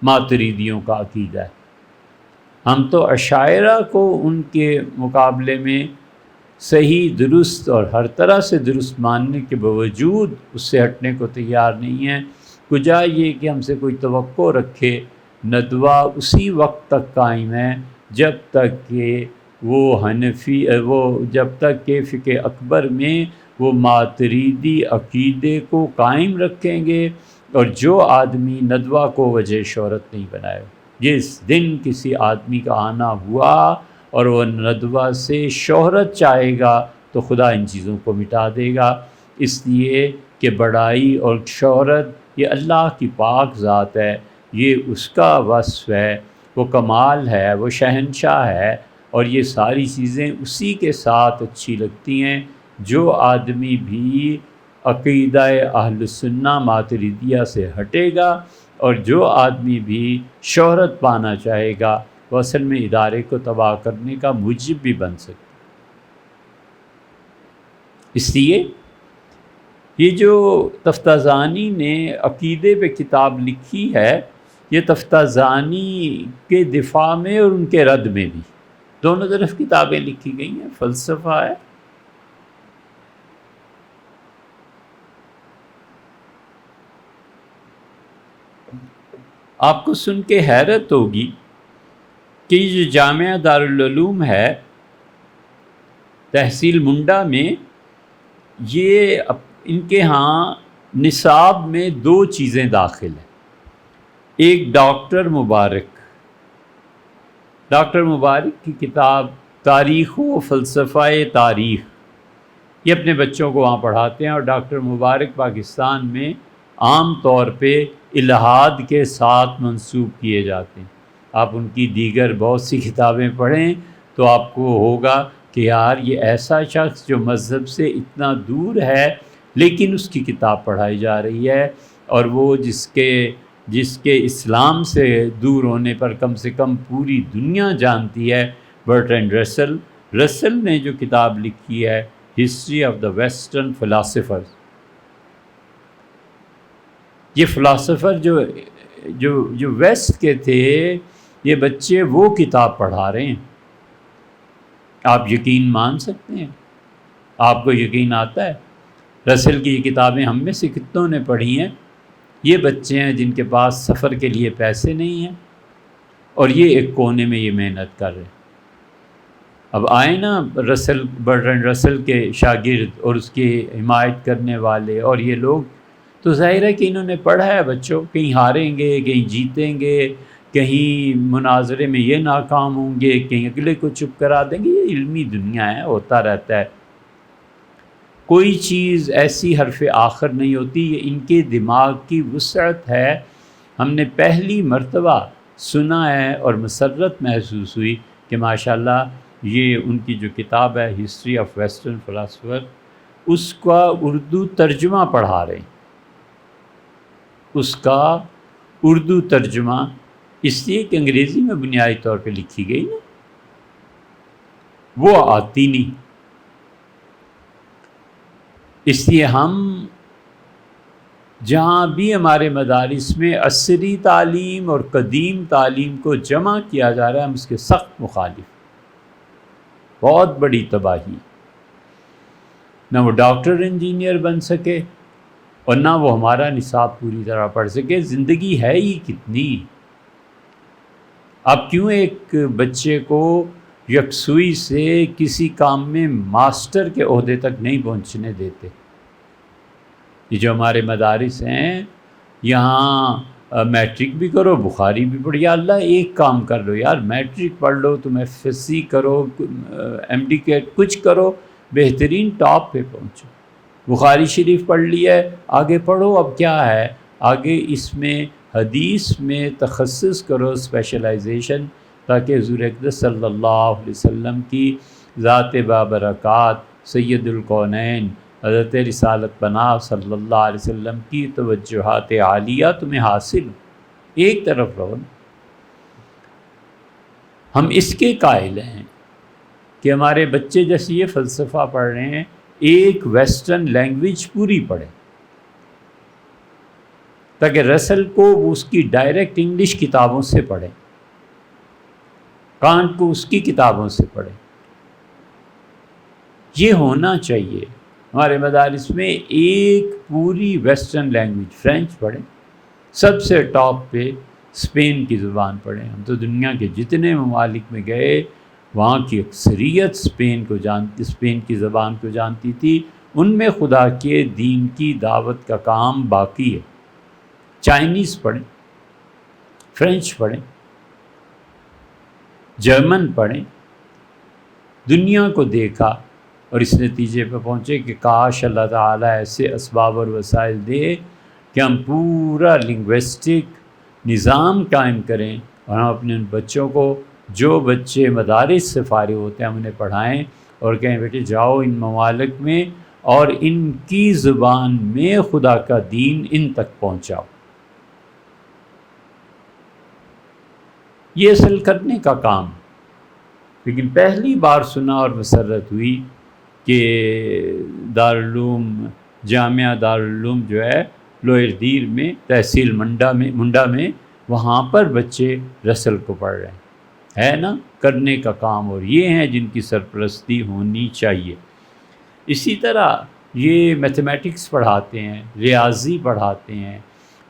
ماتریدیوں کا عقیدہ ہے۔ ہم تو اشاعرہ کو ان کے مقابلے میں صحیح درست اور ہر طرح سے درست ماننے کے باوجود اس سے ہٹنے کو تیار نہیں ہیں۔ کجا یہ کہ ہم سے کوئی توقع رکھے، ندوہ اسی وقت تک قائم ہے جب تک کہ جب تک کہ فقہ اکبر میں وہ ماتریدی عقیدے کو قائم رکھیں گے، اور جو آدمی ندوہ کو وجہ شہرت نہیں بنائے، جس دن کسی آدمی کا آنا ہوا اور وہ ندوہ سے شہرت چاہے گا تو خدا ان چیزوں کو مٹا دے گا، اس لیے کہ بڑائی اور شہرت یہ اللہ کی پاک ذات ہے، یہ اس کا وصف ہے، وہ کمال ہے، وہ شہنشاہ ہے، اور یہ ساری چیزیں اسی کے ساتھ اچھی لگتی ہیں۔ جو آدمی بھی عقیدہ اہل سنہ ماتریدیہ سے ہٹے گا اور جو آدمی بھی شہرت پانا چاہے گا، وہ اصل میں ادارے کو تباہ کرنے کا موجب بھی بن سکتا ہے۔ اس لیے یہ جو تفتازانی نے عقیدے پہ کتاب لکھی ہے، یہ تفتازانی کے دفاع میں اور ان کے رد میں بھی دونوں طرف کتابیں لکھی گئی ہیں، فلسفہ ہے۔ آپ کو سن کے حیرت ہوگی کہ یہ جو جامعہ دارالعلوم ہے تحصیل منڈا میں، یہ ان کے ہاں نصاب میں 2 چیزیں داخل ہیں۔ ایک ڈاکٹر مبارک کی کتاب تاریخ و فلسفہ تاریخ، یہ اپنے بچوں کو وہاں پڑھاتے ہیں، اور ڈاکٹر مبارک پاکستان میں عام طور پہ الہاد کے ساتھ منسوب کیے جاتے ہیں۔ آپ ان کی دیگر بہت سی کتابیں پڑھیں تو آپ کو ہوگا کہ یار یہ ایسا شخص جو مذہب سے اتنا دور ہے لیکن اس کی کتاب پڑھائی جا رہی ہے، اور وہ جس کے اسلام سے دور ہونے پر کم سے کم پوری دنیا جانتی ہے، برٹرینڈ رسل نے جو کتاب لکھی ہے history of the western philosophers, یہ فلاسفر جو ویسٹ کے تھے، یہ بچے وہ کتاب پڑھا رہے ہیں۔ آپ یقین مان سکتے ہیں؟ آپ کو یقین آتا ہے؟ رسل کی یہ کتابیں ہم میں سے کتنوں نے پڑھی ہیں؟ یہ بچے ہیں جن کے پاس سفر کے لیے پیسے نہیں ہیں، اور یہ ایک کونے میں یہ محنت کر رہے ہیں۔ اب آئے نا برٹرینڈ رسل کے شاگرد اور اس کی حمایت کرنے والے اور یہ لوگ، تو ظاہر ہے کہ انہوں نے پڑھا ہے بچوں، کہیں ہاریں گے، کہیں جیتیں گے، کہیں مناظرے میں یہ ناکام ہوں گے، کہیں اگلے کو چپ کرا دیں گے۔ یہ علمی دنیا ہے، ہوتا رہتا ہے، کوئی چیز ایسی حرف آخر نہیں ہوتی، یہ ان کے دماغ کی وسعت ہے۔ ہم نے پہلی مرتبہ سنا ہے اور مسرت محسوس ہوئی کہ ماشاءاللہ یہ ان کی جو کتاب ہے ہسٹری آف ویسٹرن فلاسفر، اس کا اردو ترجمہ پڑھا رہے ہیں، اس کا اردو ترجمہ، اس لیے کہ انگریزی میں بنیادی طور پہ لکھی گئی نا، وہ آتی نہیں۔ اس لیے ہم جہاں بھی ہمارے مدارس میں عصری تعلیم اور قدیم تعلیم کو جمع کیا جا رہا ہے، ہم اس کے سخت مخالف، بہت بڑی تباہی، نہ وہ ڈاکٹر انجینئر بن سکے اور نہ وہ ہمارا نصاب پوری طرح پڑھ سکے۔ زندگی ہے ہی کتنی؟ آپ کیوں ایک بچے کو یکسوئی سے کسی کام میں ماسٹر کے عہدے تک نہیں پہنچنے دیتے۔ یہ جو ہمارے مدارس ہیں، یہاں میٹرک بھی کرو، بخاری بھی پڑھو، یا اللہ ایک کام کر لو یار، میٹرک پڑھ لو، تم ایف ایس سی کرو، ایم ڈی کے کچھ کرو، بہترین ٹاپ پہ پہنچو۔ بخاری شریف پڑھ لیا ہے، آگے پڑھو، اب کیا ہے آگے اس میں حدیث میں تخصص کرو، اسپیشلائزیشن، تاکہ حضور اقدس صلی اللہ علیہ وسلم کی ذات بابرکات سید الکونین حضرت رسالت پناہ صلی اللہ علیہ وسلم کی توجہات عالیہ تمہیں حاصل ہو۔ ایک طرف رہو۔ ہم اس کے قائل ہیں کہ ہمارے بچے جیسے یہ فلسفہ پڑھ رہے ہیں، ایک ویسٹرن لینگویج پوری پڑھیں، تاکہ رسل کو وہ اس کی ڈائریکٹ انگلش کتابوں سے پڑھیں، کانٹ کو اس کی کتابوں سے پڑھیں۔ یہ ہونا چاہیے ہمارے مدارس میں، ایک پوری ویسٹرن لینگویج، فرینچ پڑھیں، سب سے ٹاپ پہ اسپین کی زبان پڑھیں۔ ہم تو دنیا کے جتنے ممالک میں گئے، وہاں کی اکثریت اسپین کی زبان کو جانتی تھی، ان میں خدا کے دین کی دعوت کا کام باقی ہے۔ چائنیز پڑھیں، فرینچ پڑھیں، جرمن پڑھیں۔ دنیا کو دیکھا اور اس نتیجے پہ پہنچے کہ کاش اللہ تعالیٰ ایسے اسباب اور وسائل دے کہ ہم پورا لنگوسٹک نظام قائم کریں، اور ہم اپنے ان بچوں کو، جو بچے مدارس سے فارغ ہوتے ہیں، ہم انہیں پڑھائیں اور کہیں بیٹے جاؤ ان ممالک میں اور ان کی زبان میں خدا کا دین ان تک پہنچاؤ۔ یہ اصل کرنے کا کام۔ لیکن پہلی بار سنا اور مسرت ہوئی کہ دارالعلوم، جامعہ دارالعلوم جو ہے لوئر دیر میں، تحصیل منڈا میں، وہاں پر بچے رسل کو پڑھ رہے ہیں۔ ہے نا کرنے کا کام، اور یہ ہیں جن کی سرپرستی ہونی چاہیے۔ اسی طرح یہ میتھمیٹکس پڑھاتے ہیں، ریاضی پڑھاتے ہیں،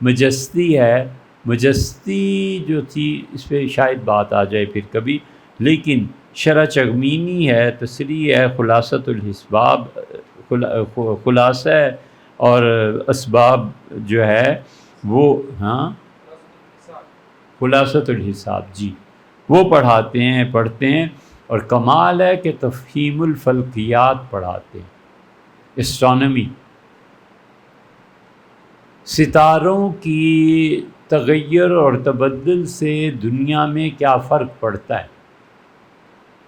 مجستی ہے، مجستی جو تھی اس پہ شاید بات آ جائے پھر کبھی، لیکن شرح چغمینی ہے، تصریح ہے، خلاصۃ الحسباب، خلاصہ اور اسباب جو ہے وہ، ہاں خلاصۃ الحساب، جی وہ پڑھاتے ہیں، پڑھتے ہیں۔ اور کمال ہے کہ تفہیم الفلکیات پڑھاتے ہیں، اسٹرانومی، ستاروں کی تغیر اور تبدل سے دنیا میں کیا فرق پڑتا ہے۔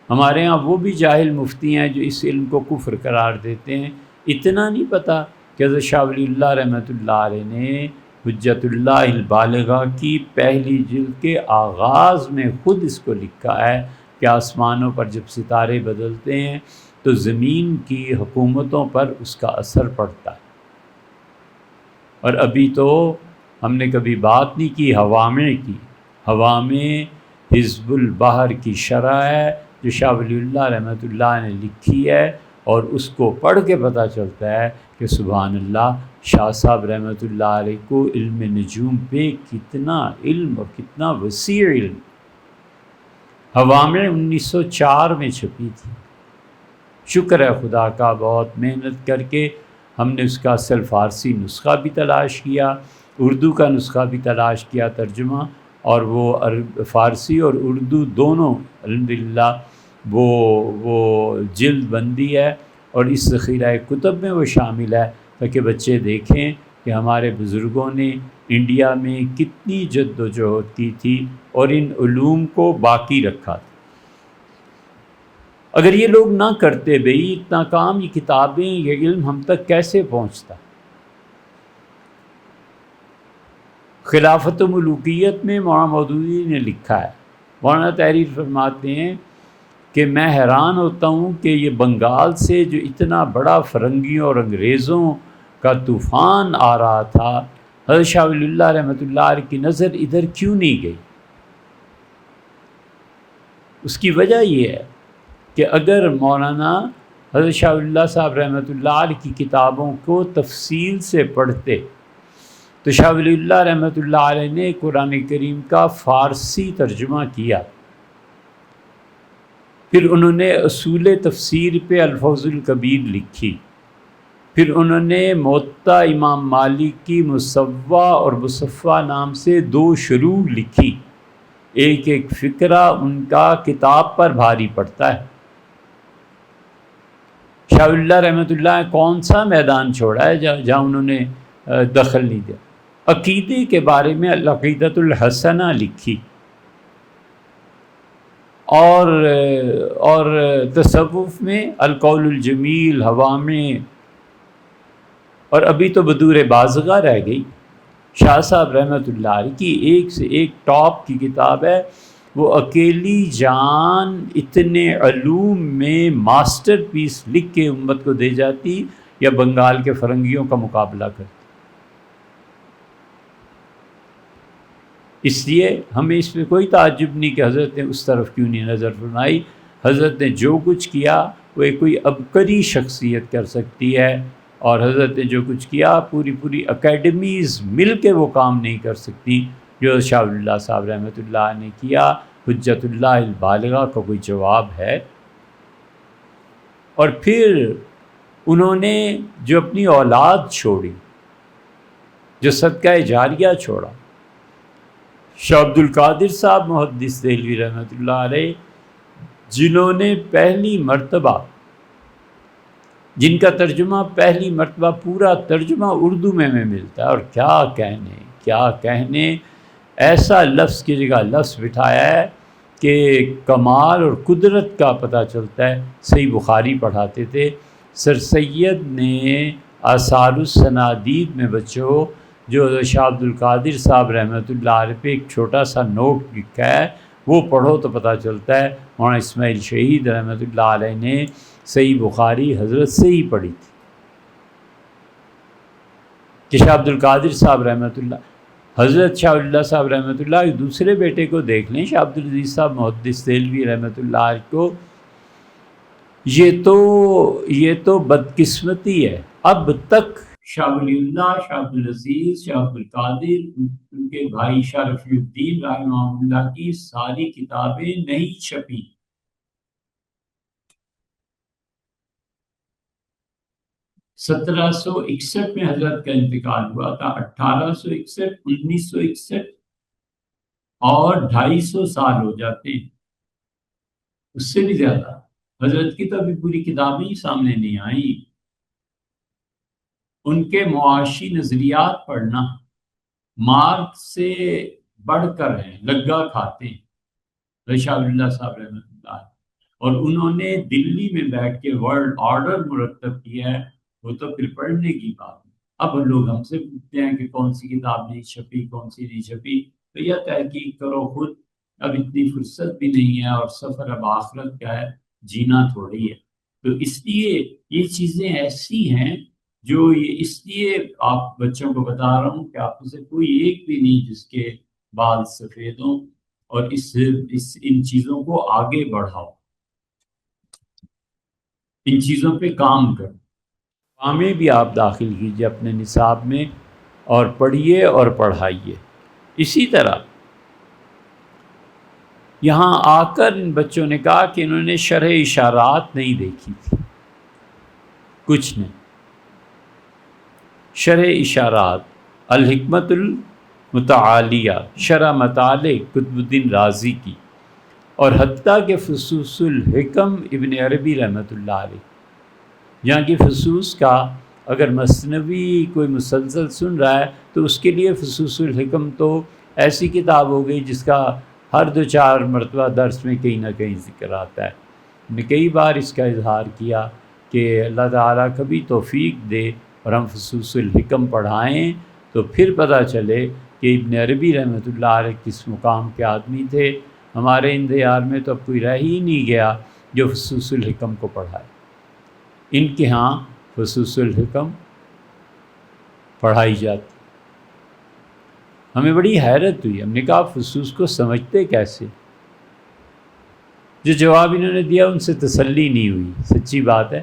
ہمارے ہاں وہ بھی جاہل مفتی ہیں جو اس علم کو کفر قرار دیتے ہیں۔ اتنا نہیں پتہ کہ حضرت شاہ ولی اللہ رحمۃ اللہ علیہ نے حجت اللہ البالغہ کی پہلی جلد کے آغاز میں خود اس کو لکھا ہے کہ آسمانوں پر جب ستارے بدلتے ہیں تو زمین کی حکومتوں پر اس کا اثر پڑتا ہے۔ اور ابھی تو ہم نے کبھی بات نہیں کی حوامے کی۔ حوامے حزب البحر کی شرح ہے جو شاہ ولی اللہ رحمۃ اللہ نے لکھی ہے، اور اس کو پڑھ کے پتہ چلتا ہے کہ سبحان اللہ، شاہ صاحب رحمۃ اللہ علیہ کو علم نجوم پہ کتنا علم اور کتنا وسیع علم۔ حوامے 1904 میں چھپی تھی۔ شکر ہے خدا کا، بہت محنت کر کے ہم نے اس کا اصل فارسی نسخہ بھی تلاش کیا، اردو کا نسخہ بھی تلاش کیا، ترجمہ، اور وہ فارسی اور اردو دونوں الحمدللہ وہ جلد بندی ہے، اور اس ذخیرہ کتب میں وہ شامل ہے، تاکہ بچے دیکھیں کہ ہمارے بزرگوں نے انڈیا میں کتنی جد و جہد کی تھی اور ان علوم کو باقی رکھا تھا۔ اگر یہ لوگ نہ کرتے بھئی اتنا کام، یہ کتابیں، یہ علم ہم تک کیسے پہنچتا؟ خلافت و ملوکیت میں مولانا مودودی نے لکھا ہے، مولانا تحریر فرماتے ہیں کہ میں حیران ہوتا ہوں کہ یہ بنگال سے جو اتنا بڑا فرنگیوں اور انگریزوں کا طوفان آ رہا تھا، حضرت شاہ ولی اللہ رحمۃ اللہ علیہ کی نظر ادھر کیوں نہیں گئی؟ اس کی وجہ یہ ہے کہ اگر مولانا حضرت شاہ ولی اللہ صاحب رحمۃ اللہ علیہ کی کتابوں کو تفصیل سے پڑھتے تو شاہ ولی اللہ رحمۃ اللہ علیہ نے قرآن کریم کا فارسی ترجمہ کیا، پھر انہوں نے اصول تفسیر پہ الفوز الکبیر لکھی، پھر انہوں نے موطا امام مالک کی مصوّع اور مصفّہ نام سے 2 شروح لکھی، ایک ایک فقرہ ان کا کتاب پر بھاری پڑتا ہے۔ شاہ اللہ رحمۃ اللہ نے کون سا میدان چھوڑا ہے جہاں انہوں نے دخل نہیں دیا؟ عقیدے کے بارے میں العقیدۃ الحسنہ لکھی، اور تصوف میں القول الجمیل، ہوا میں، اور ابھی تو بدور بازغہ رہ گئی۔ شاہ صاحب رحمۃ اللہ علیہ کی ایک سے ایک ٹاپ کی کتاب ہے، وہ اکیلی جان اتنے علوم میں ماسٹر پیس لکھ کے امت کو دے جاتی یا بنگال کے فرنگیوں کا مقابلہ کرتی۔ اس لیے ہمیں اس میں کوئی تعجب نہیں کہ حضرت نے اس طرف کیوں نہیں نظر فرمائی۔ حضرت نے جو کچھ کیا وہ ایک کوئی عبقری شخصیت کر سکتی ہے، اور حضرت نے جو کچھ کیا پوری اکیڈمیز مل کے وہ کام نہیں کر سکتی جو شاہ اللہ صاحب رحمۃ اللہ نے کیا۔ حجت اللہ البالغہ کا کوئی جواب ہے؟ اور پھر انہوں نے جو اپنی اولاد چھوڑی، جو صدقہ جاریہ چھوڑا، شاہ عبد القادر صاحب محدث دہلوی رحمۃ اللہ علیہ، جنہوں نے پہلی مرتبہ، جن کا ترجمہ پہلی مرتبہ پورا ترجمہ اردو میں ملتا ہے، اور کیا کہنے ایسا لفظ کی جگہ لفظ بٹھایا ہے کہ کمال اور قدرت کا پتہ چلتا ہے۔ صحیح بخاری پڑھاتے تھے سر سید نے آثار السنادید میں، بچوں جو شاہ عبد القادر صاحب رحمۃ اللہ علیہ پہ ایک چھوٹا سا نوٹ لکھا ہے، وہ پڑھو تو پتہ چلتا ہے مولانا اسماعیل شہید رحمۃ اللہ علیہ نے صحیح بخاری حضرت سے ہی پڑھی تھی، کہ شاہ عبد القادر صاحب رحمۃ اللہ، حضرت شاہ اللہ صاحب رحمۃ اللہ کے دوسرے بیٹے کو دیکھ لیں، شاہ عبد العزیز صاحب محدث دہلوی رحمۃ اللہ علیہ کو، یہ تو بدقسمتی ہے۔ اب تک شاہ ولی اللہ، شاہ عبد العزیز، شاہ عبد القادر، ان کے بھائی شاہ رفیع الدین رحمہ اللہ کی ساری کتابیں نہیں چھپی۔ 1761 میں حضرت کا انتقال ہوا تھا، 1861، 1961 اور 250 سال ہو جاتے ہیں، اس سے بھی زیادہ۔ حضرت کی تو ابھی پوری کتابیں ہی سامنے نہیں آئیں۔ ان کے معاشی نظریات پڑھنا مارکس سے بڑھ کر ہیں، لگا کھاتے ہیں شاہ اللہ صاحب رحمۃ اللہ، اور انہوں نے دلی میں بیٹھ کے ورلڈ آرڈر مرتب کیا ہے، وہ تو پھر پڑھنے کی بات ہے۔ اب لوگ ہم سے پوچھتے ہیں کہ کون سی کتاب نہیں چھپی، کون سی نہیں چھپی، تو یہ تحقیق کرو خود، اب اتنی فرصت بھی نہیں ہے، اور سفر اب آخرت کا ہے، جینا تھوڑی ہے۔ تو اس لیے یہ چیزیں ایسی ہیں جو اس لیے آپ بچوں کو بتا رہا ہوں کہ آپ میں سے کوئی ایک بھی نہیں جس کے بال سفید ہوں، اور ان چیزوں کو آگے بڑھاؤ، ان چیزوں پہ کام کرو۔ میں بھی آپ داخل کیجیے اپنے نصاب میں، اور پڑھیے اور پڑھائیے۔ اسی طرح یہاں آ کر ان بچوں نے کہا کہ انہوں نے شرح اشارات نہیں دیکھی تھی، کچھ نہیں۔ شرح اشارات الحکمت المتعالیہ، شرح مطالع قطب الدین رازی کی، اور حتیٰ کہ فصوص الحکم ابن عربی رحمۃ اللہ علیہ، جہاں کی فصوص کا اگر مثنوی کوئی مسلسل سن رہا ہے تو اس کے لیے فصوص الحکم تو ایسی کتاب ہو گئی جس کا ہر 2-4 مرتبہ درس میں کہیں نہ کہیں ذکر آتا ہے۔ ہم نے کئی بار اس کا اظہار کیا کہ اللہ تعالیٰ کبھی توفیق دے اور ہم فصوص الحکم پڑھائیں تو پھر پتہ چلے کہ ابن عربی رحمۃ اللہ علیہ کس مقام کے آدمی تھے۔ ہمارے ان دیار میں تو اب کوئی رہ ہی نہیں گیا جو فصوص الحکم کو پڑھائے۔ ان کے ہاں فصوص الحکم پڑھائی جاتی۔ ہمیں بڑی حیرت ہوئی، ہم نے کہا فصوص کو سمجھتے کیسے؟ جو جواب انہوں نے دیا ان سے تسلی نہیں ہوئی، سچی بات ہے۔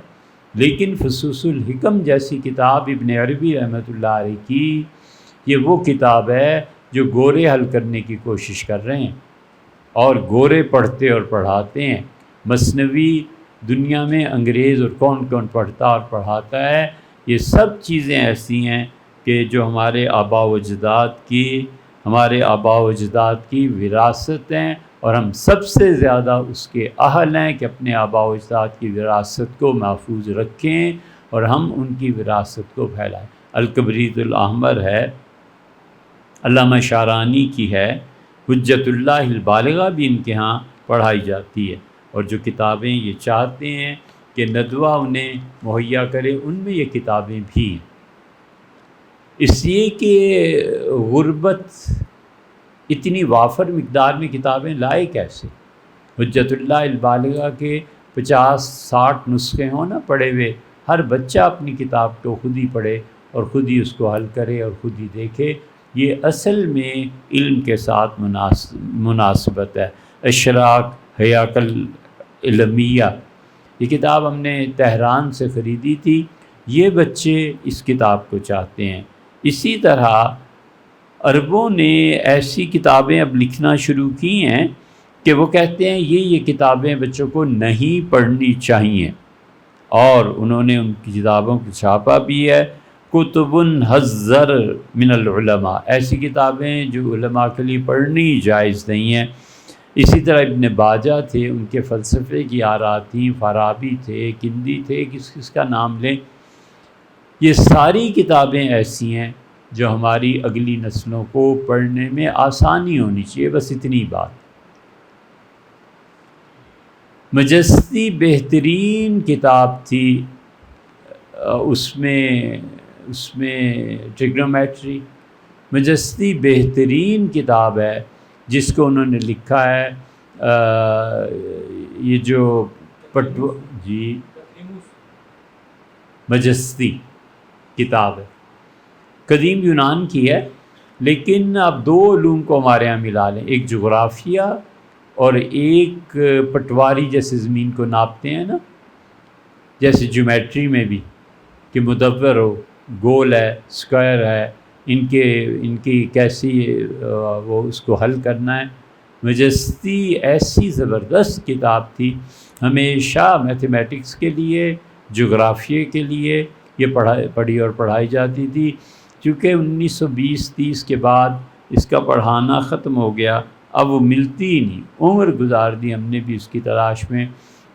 لیکن فصوص الحکم جیسی کتاب ابن عربی رحمۃ اللہ علیہ کی، یہ وہ کتاب ہے جو گورے حل کرنے کی کوشش کر رہے ہیں، اور گورے پڑھتے اور پڑھاتے ہیں۔ مثنوی دنیا میں انگریز اور کون کون پڑھتا اور پڑھاتا ہے، یہ سب چیزیں ایسی ہیں کہ جو ہمارے آباء و اجداد کی وراثت ہیں، اور ہم سب سے زیادہ اس کے اہل ہیں کہ اپنے آباء و اجداد کی وراثت کو محفوظ رکھیں اور ہم ان کی وراثت کو پھیلائیں۔ الکبریت الاحمر ہے، علامہ شارانی کی ہے، حجت اللہ البالغہ بھی ان کے ہاں پڑھائی جاتی ہے، اور جو کتابیں یہ چاہتے ہیں کہ ندوہ انہیں مہیا کرے، ان میں یہ کتابیں بھی ہیں۔ اس لیے کہ غربت اتنی وافر مقدار میں کتابیں لائے کیسے؟ حجت اللہ البالغہ کے 50-60 نسخے ہوں نا پڑھے ہوئے، ہر بچہ اپنی کتاب کو خود ہی پڑھے اور خود ہی اس کو حل کرے اور خود ہی دیکھے، یہ اصل میں علم کے ساتھ مناسبت ہے۔ اشراق حیاکل علمیہ، یہ کتاب ہم نے تہران سے خریدی تھی، یہ بچے اس کتاب کو چاہتے ہیں۔ اسی طرح عربوں نے ایسی کتابیں اب لکھنا شروع کی ہیں کہ وہ کہتے ہیں یہ کتابیں بچوں کو نہیں پڑھنی چاہیے، اور انہوں نے ان کی کتابوں کو چھاپا بھی ہے۔ کتب حذر من العلماء، ایسی کتابیں جو علماء کے لیے پڑھنی جائز نہیں ہیں۔ اسی طرح ابن باجہ تھے، ان کے فلسفے کی آراء تھیں، فارابی تھے، کندی تھے، کس کا نام لیں، یہ ساری کتابیں ایسی ہیں جو ہماری اگلی نسلوں کو پڑھنے میں آسانی ہونی چاہیے، بس اتنی بات۔ مجستی بہترین کتاب تھی، اس میں ٹریگنومیٹری، مجستی بہترین کتاب ہے جس کو انہوں نے لکھا ہے، یہ جو جی مجستی کتاب ہے، قدیم یونان کی ہے، لیکن اب 2 علوم کو ہمارے ہاں ملا لیں، ایک جغرافیہ اور ایک پٹواری، جیسے زمین کو ناپتے ہیں نا، جیسے جیومیٹری میں بھی کہ مدور ہو، گول ہے، اسکوائر ہے، ان کی کیسی وہ اس کو حل کرنا ہے۔ مجستی ایسی زبردست کتاب تھی، ہمیشہ میتھمیٹکس کے لیے، جغرافیے کے لیے یہ پڑھی اور پڑھائی جاتی تھی۔ چونکہ 1920-30 کے بعد اس کا پڑھانا ختم ہو گیا، اب وہ ملتی ہی نہیں، عمر گزار دی ہم نے بھی اس کی تلاش میں،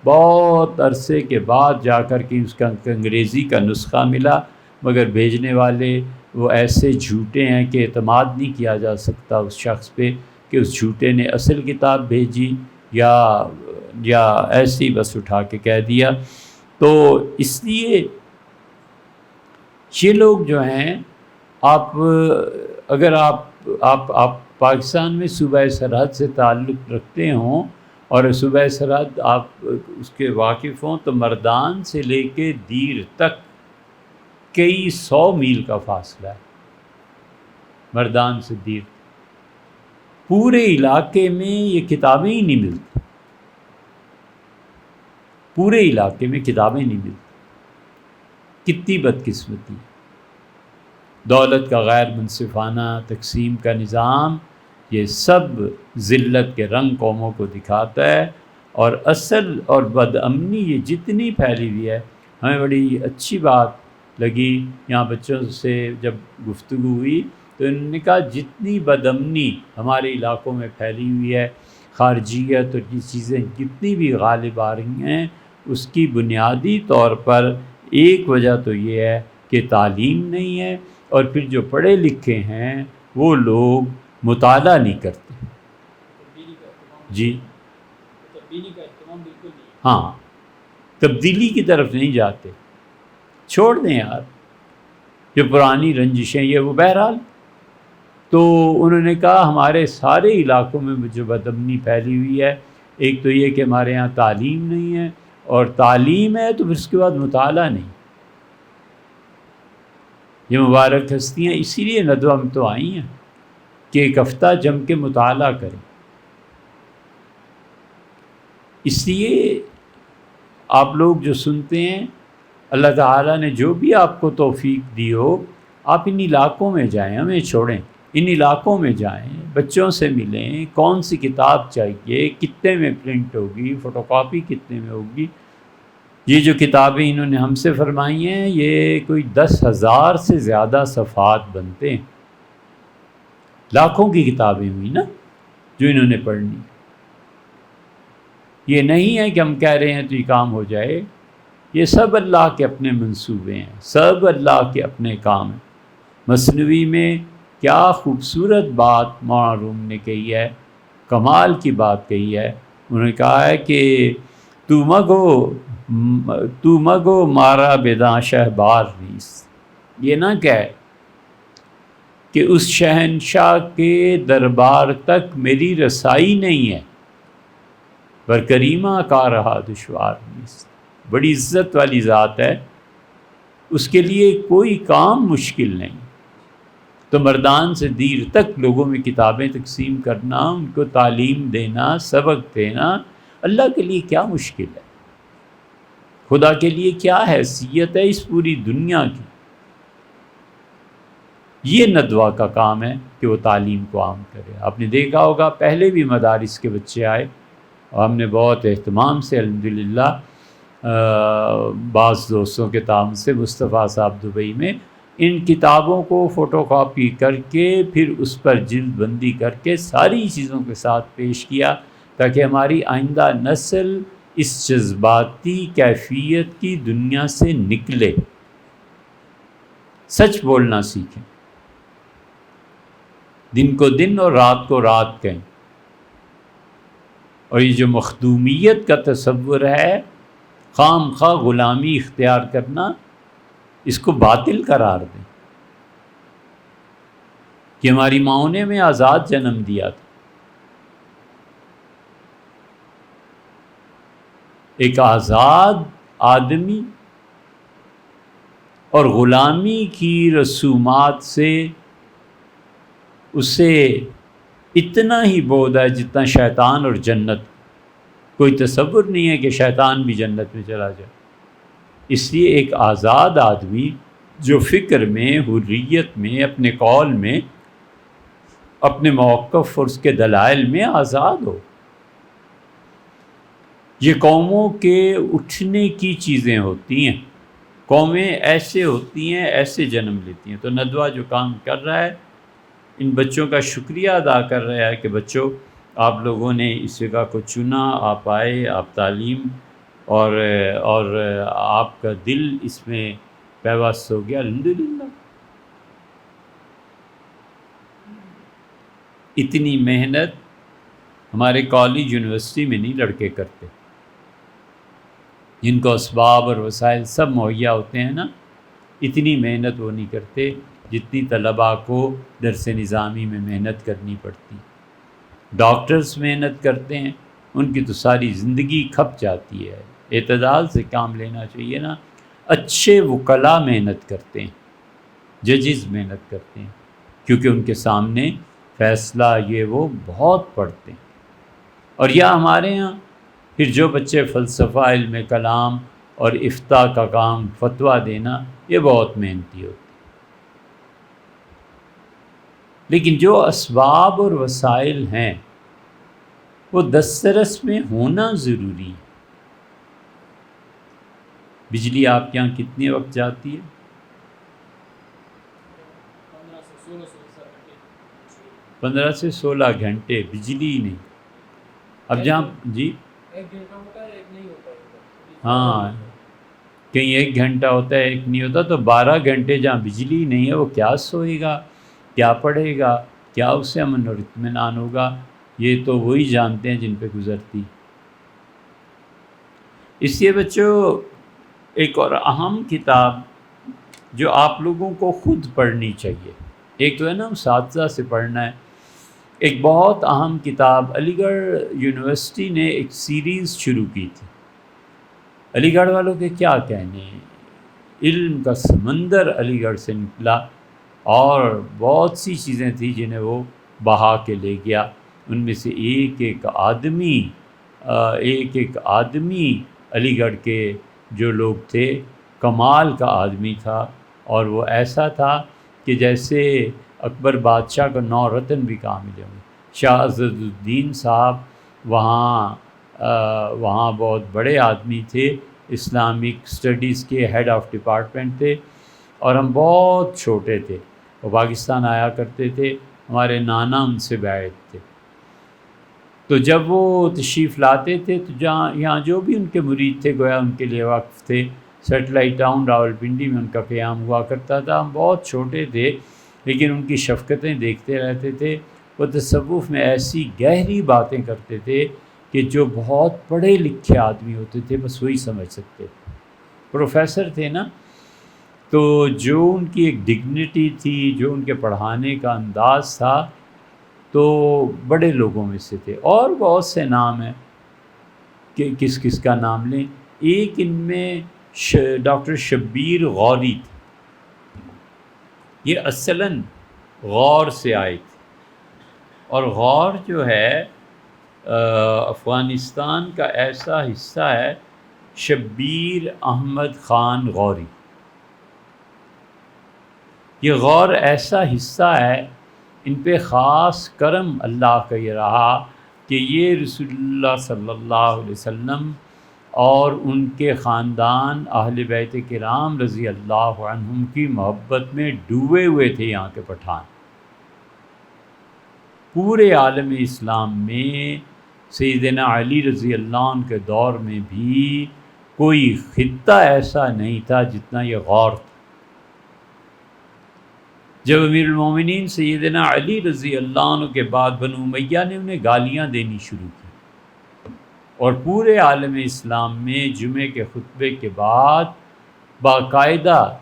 بہت عرصے کے بعد جا کر کے اس کا انگریزی کا نسخہ ملا، مگر بھیجنے والے وہ ایسے جھوٹے ہیں کہ اعتماد نہیں کیا جا سکتا اس شخص پہ کہ اس جھوٹے نے اصل کتاب بھیجی یا ایسی بس اٹھا کے کہہ دیا۔ تو اس لیے یہ لوگ جو ہیں، اگر آپ پاکستان میں صوبہ سرحد سے تعلق رکھتے ہوں اور صوبہ سرحد آپ اس کے واقف ہوں، تو مردان سے لے کے دیر تک کئی 100 میل کا فاصلہ ہے، مردان سے دیر، پورے علاقے میں یہ کتابیں ہی نہیں ملتی، پورے علاقے میں کتابیں نہیں ملتی، کتنی بدقسمتی۔ دولت کا غیر منصفانہ تقسیم کا نظام، یہ سب ذلت کے رنگ قوموں کو دکھاتا ہے، اور اصل اور بد امنی یہ جتنی پھیلی ہوئی ہے، ہمیں بڑی اچھی بات لگی یہاں بچوں سے جب گفتگو ہوئی تو انہوں نے کہا جتنی بد امنی ہمارے علاقوں میں پھیلی ہوئی ہے، خارجیت اور یہ چیزیں جتنی بھی غالب آ رہی ہیں، اس کی بنیادی طور پر ایک وجہ تو یہ ہے کہ تعلیم نہیں ہے، اور پھر جو پڑھے لکھے ہیں وہ لوگ مطالعہ نہیں کرتے۔ جی ہاں، تبدیلی کی طرف نہیں جاتے، چھوڑ دیں یار جو پرانی رنجشیں یہ وہ۔ بہرحال تو انہوں نے کہا ہمارے سارے علاقوں میں جو بدامنی پھیلی ہوئی ہے، ایک تو یہ کہ ہمارے یہاں تعلیم نہیں ہے، اور تعلیم ہے تو پھر اس کے بعد مطالعہ نہیں۔ یہ مبارک ہستیاں اسی لیے ندوہ میں تو آئی ہیں کہ ایک ہفتہ جم کے مطالعہ کریں۔ اس لیے آپ لوگ جو سنتے ہیں، اللہ تعالیٰ نے جو بھی آپ کو توفیق دی ہو، آپ ان علاقوں میں جائیں، ہمیں چھوڑیں۔ ان علاقوں میں جائیں، بچوں سے ملیں، کون سی کتاب چاہیے، کتنے میں پرنٹ ہوگی، فوٹو کاپی کتنے میں ہوگی۔ یہ جو کتابیں انہوں نے ہم سے فرمائی ہیں، یہ کوئی 10,000 سے زیادہ صفحات بنتے ہیں، لاکھوں کی کتابیں ہوئی نا جو انہوں نے پڑھنی۔ یہ نہیں ہے کہ ہم کہہ رہے ہیں تو یہ کام ہو جائے، یہ سب اللہ کے اپنے منصوبے ہیں، سب اللہ کے اپنے کام ہیں۔ مثنوی میں کیا خوبصورت بات مولانا روم نے کہی ہے، کمال کی بات کہی ہے۔ انہوں نے کہا ہے کہ تو مگو مارا بیداں شہبار نیس، یہ نہ کہے کہ اس شہنشاہ کے دربار تک میری رسائی نہیں ہے، پر کریمہ کا رہا دشوار نیس، بڑی عزت والی ذات ہے، اس کے لیے کوئی کام مشکل نہیں۔ تو مردان سے دیر تک لوگوں میں کتابیں تقسیم کرنا، ان کو تعلیم دینا، سبق دینا، اللہ کے لیے کیا مشکل ہے؟ خدا کے لیے کیا حیثیت ہے اس پوری دنیا کی؟ یہ ندوہ کا کام ہے کہ وہ تعلیم کو عام کرے۔ آپ نے دیکھا ہوگا پہلے بھی مدارس کے بچے آئے اور ہم نے بہت اہتمام سے الحمدللہ بعض دوستوں کے تعاون سے مصطفیٰ صاحب دبئی میں ان کتابوں کو فوٹو کاپی کر کے پھر اس پر جلد بندی کر کے ساری چیزوں کے ساتھ پیش کیا، تاکہ ہماری آئندہ نسل اس جذباتی کیفیت کی دنیا سے نکلے، سچ بولنا سیکھیں، دن کو دن اور رات کو رات کہیں۔ اور یہ جو مخدومیت کا تصور ہے، خام خواہ غلامی اختیار کرنا، اس کو باطل قرار دیں کہ ہماری ماؤں نے ہمیں آزاد جنم دیا تھا۔ ایک آزاد آدمی اور غلامی کی رسومات سے اسے اتنا ہی بعد ہے جتنا شیطان اور جنت۔ کوئی تصور نہیں ہے کہ شیطان بھی جنت میں چلا جائے۔ اس لیے ایک آزاد آدمی جو فکر میں، حریت میں، اپنے قول میں، اپنے موقف اور اس کے دلائل میں آزاد ہو۔ یہ قوموں کے اٹھنے کی چیزیں ہوتی ہیں، قومیں ایسے ہوتی ہیں، ایسے جنم لیتی ہیں۔ تو ندوہ جو کام کر رہا ہے، ان بچوں کا شکریہ ادا کر رہا ہے کہ بچوں آپ لوگوں نے اس جگہ کو چنا، آپ آئے، آپ تعلیم اور آپ کا دل اس میں پیوست ہو گیا، الحمدللہ۔ اتنی محنت ہمارے کالج یونیورسٹی میں نہیں لڑکے کرتے، جن کو اسباب اور وسائل سب مہیا ہوتے ہیں نا، اتنی محنت وہ نہیں کرتے جتنی طلباء کو درس نظامی میں محنت کرنی پڑتی۔ ڈاکٹرز محنت کرتے ہیں، ان کی تو ساری زندگی کھپ جاتی ہے۔ اعتدال سے کام لینا چاہیے نا۔ اچھے وکلاء محنت کرتے ہیں، ججز محنت کرتے ہیں، کیونکہ ان کے سامنے فیصلہ یہ وہ بہت پڑھتے ہیں۔ اور یا ہمارے ہاں پھر جو بچے فلسفہ، علم کلام اور افتاء کا کام، فتویٰ دینا، یہ بہت محنتی ہوتے ہیں۔ لیکن جو اسباب اور وسائل ہیں وہ دسترس میں ہونا ضروری ہے۔ بجلی آپ کے یہاں کتنے وقت جاتی ہے؟ 15 سے 16 گھنٹے بجلی نہیں۔ اب جہاں جی ہاں، کہیں 1 گھنٹہ ہوتا ہے، 1 نہیں ہوتا، تو 12 گھنٹے جہاں بجلی نہیں ہے وہ کیا سوئے گا، کیا پڑھے گا، کیا اس سے امن اور اطمینان ہوگا؟ یہ تو وہی جانتے ہیں جن پہ گزرتی۔ اس لیے بچوں ایک اور اہم کتاب جو آپ لوگوں کو خود پڑھنی چاہیے، ایک تو ہے نا اساتذہ سے پڑھنا ہے، ایک بہت اہم کتاب علی گڑھ یونیورسٹی نے ایک سیریز شروع کی تھی۔ علی گڑھ والوں کے کیا کہنے ہیں، علم کا سمندر علی گڑھ سے نکلا اور بہت سی چیزیں تھیں جنہیں وہ بہا کے لے گیا۔ ان میں سے ایک ایک آدمی علی گڑھ کے جو لوگ تھے، کمال کا آدمی تھا، اور وہ ایسا تھا کہ جیسے اکبر بادشاہ کو 9 رتن بھی کہاں ملے ہوں گے۔ شاہ عزت الدین صاحب وہاں بہت بڑے آدمی تھے، اسلامک اسٹڈیز کے ہیڈ آف ڈپارٹمنٹ تھے، اور ہم بہت چھوٹے تھے، وہ پاکستان آیا کرتے تھے، ہمارے نانا ان سے بیعت تھے۔ تو جب وہ تشریف لاتے تھے تو یہاں جو بھی ان کے مرید تھے گویا ان کے لیے وقف تھے۔ سیٹلائٹ ٹاؤن راولپنڈی میں ان کا قیام ہوا کرتا تھا، ہم بہت چھوٹے تھے لیکن ان کی شفقتیں دیکھتے رہتے تھے۔ وہ تصوف میں ایسی گہری باتیں کرتے تھے کہ جو بہت پڑھے لکھے آدمی ہوتے تھے بس وہی سمجھ سکتے تھے، پروفیسر تھے نا، تو جو ان کی ایک ڈگنیٹی تھی، جو ان کے پڑھانے کا انداز تھا، تو بڑے لوگوں میں سے تھے۔ اور بہت سے نام ہیں کہ کس کا نام لیں، ایک ان میں ڈاکٹر شبیر غوری تھے، یہ اصلاً غور سے آئے تھے، اور غور جو ہے افغانستان کا ایسا حصہ ہے، شبیر احمد خان غوری، یہ غور ایسا حصہ ہے، ان پہ خاص کرم اللہ کا یہ رہا کہ یہ رسول اللہ صلی اللہ علیہ وسلم اور ان کے خاندان اہل بیت کرام رضی اللہ عنہم کی محبت میں ڈوبے ہوئے تھے۔ یہاں کے پٹھان پورے عالم اسلام میں سیدنا علی رضی اللہ عنہ کے دور میں بھی کوئی خطہ ایسا نہیں تھا جتنا یہ غور تھا۔ جب امیر المومنین سیدنا علی رضی اللہ عنہ کے بعد بنو امیہ نے انہیں گالیاں دینی شروع کی، اور پورے عالم اسلام میں جمعے کے خطبے کے بعد باقاعدہ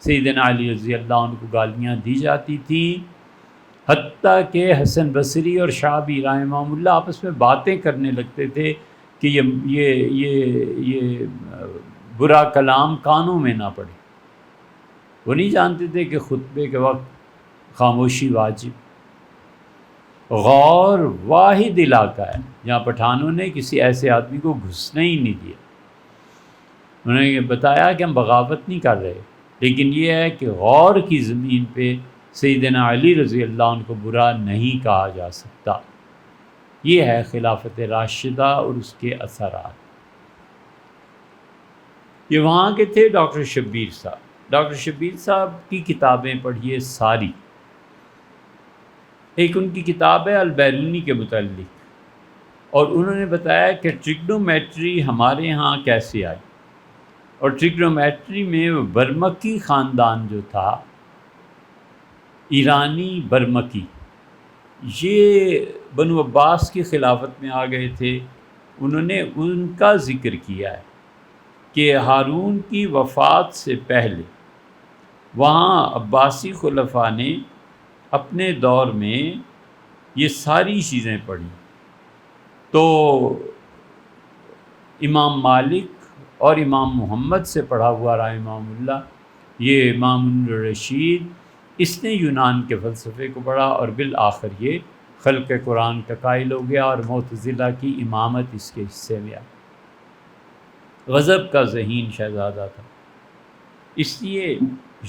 سیدنا علی رضی اللہ عنہ کو گالیاں دی جاتی تھیں، حتیٰ کہ حسن بصری اور شعبی رحمہم اللہ آپس میں باتیں کرنے لگتے تھے کہ یہ برا کلام کانوں میں نہ پڑے۔ وہ نہیں جانتے تھے کہ خطبے کے وقت خاموشی واجب۔ غور واحد علاقہ ہے جہاں پٹھانوں نے کسی ایسے آدمی کو گھسنے ہی نہیں دیا۔ انہوں نے بتایا کہ ہم بغاوت نہیں کر رہے، لیکن یہ ہے کہ غور کی زمین پہ سیدنا علی رضی اللہ عنہ کو برا نہیں کہا جا سکتا۔ یہ ہے خلافت راشدہ اور اس کے اثرات۔ یہ وہاں کے تھے ڈاکٹر شبیر صاحب۔ ڈاکٹر شبیر صاحب کی کتابیں پڑھیے ساری۔ ایک ان کی کتاب ہے البیرونی کے متعلق، اور انہوں نے بتایا کہ ٹریگنومیٹری ہمارے ہاں کیسے آئی، اور ٹریگنومیٹری میں برمکی خاندان جو تھا، ایرانی برمکی، یہ بنو عباس کی خلافت میں آ گئے تھے۔ انہوں نے ان کا ذکر کیا ہے کہ ہارون کی وفات سے پہلے وہاں عباسی خلفاء نے اپنے دور میں یہ ساری چیزیں پڑھی، تو امام مالک اور امام محمد سے پڑھا ہوا رحمہم اللہ، یہ امام الرشید، اس نے یونان کے فلسفے کو پڑھا، اور بالآخر یہ خلق قرآن کا قائل ہو گیا، اور معتزلہ کی امامت اس کے حصے میں آئی۔ غضب کا ذہین شہزادہ تھا، اس لیے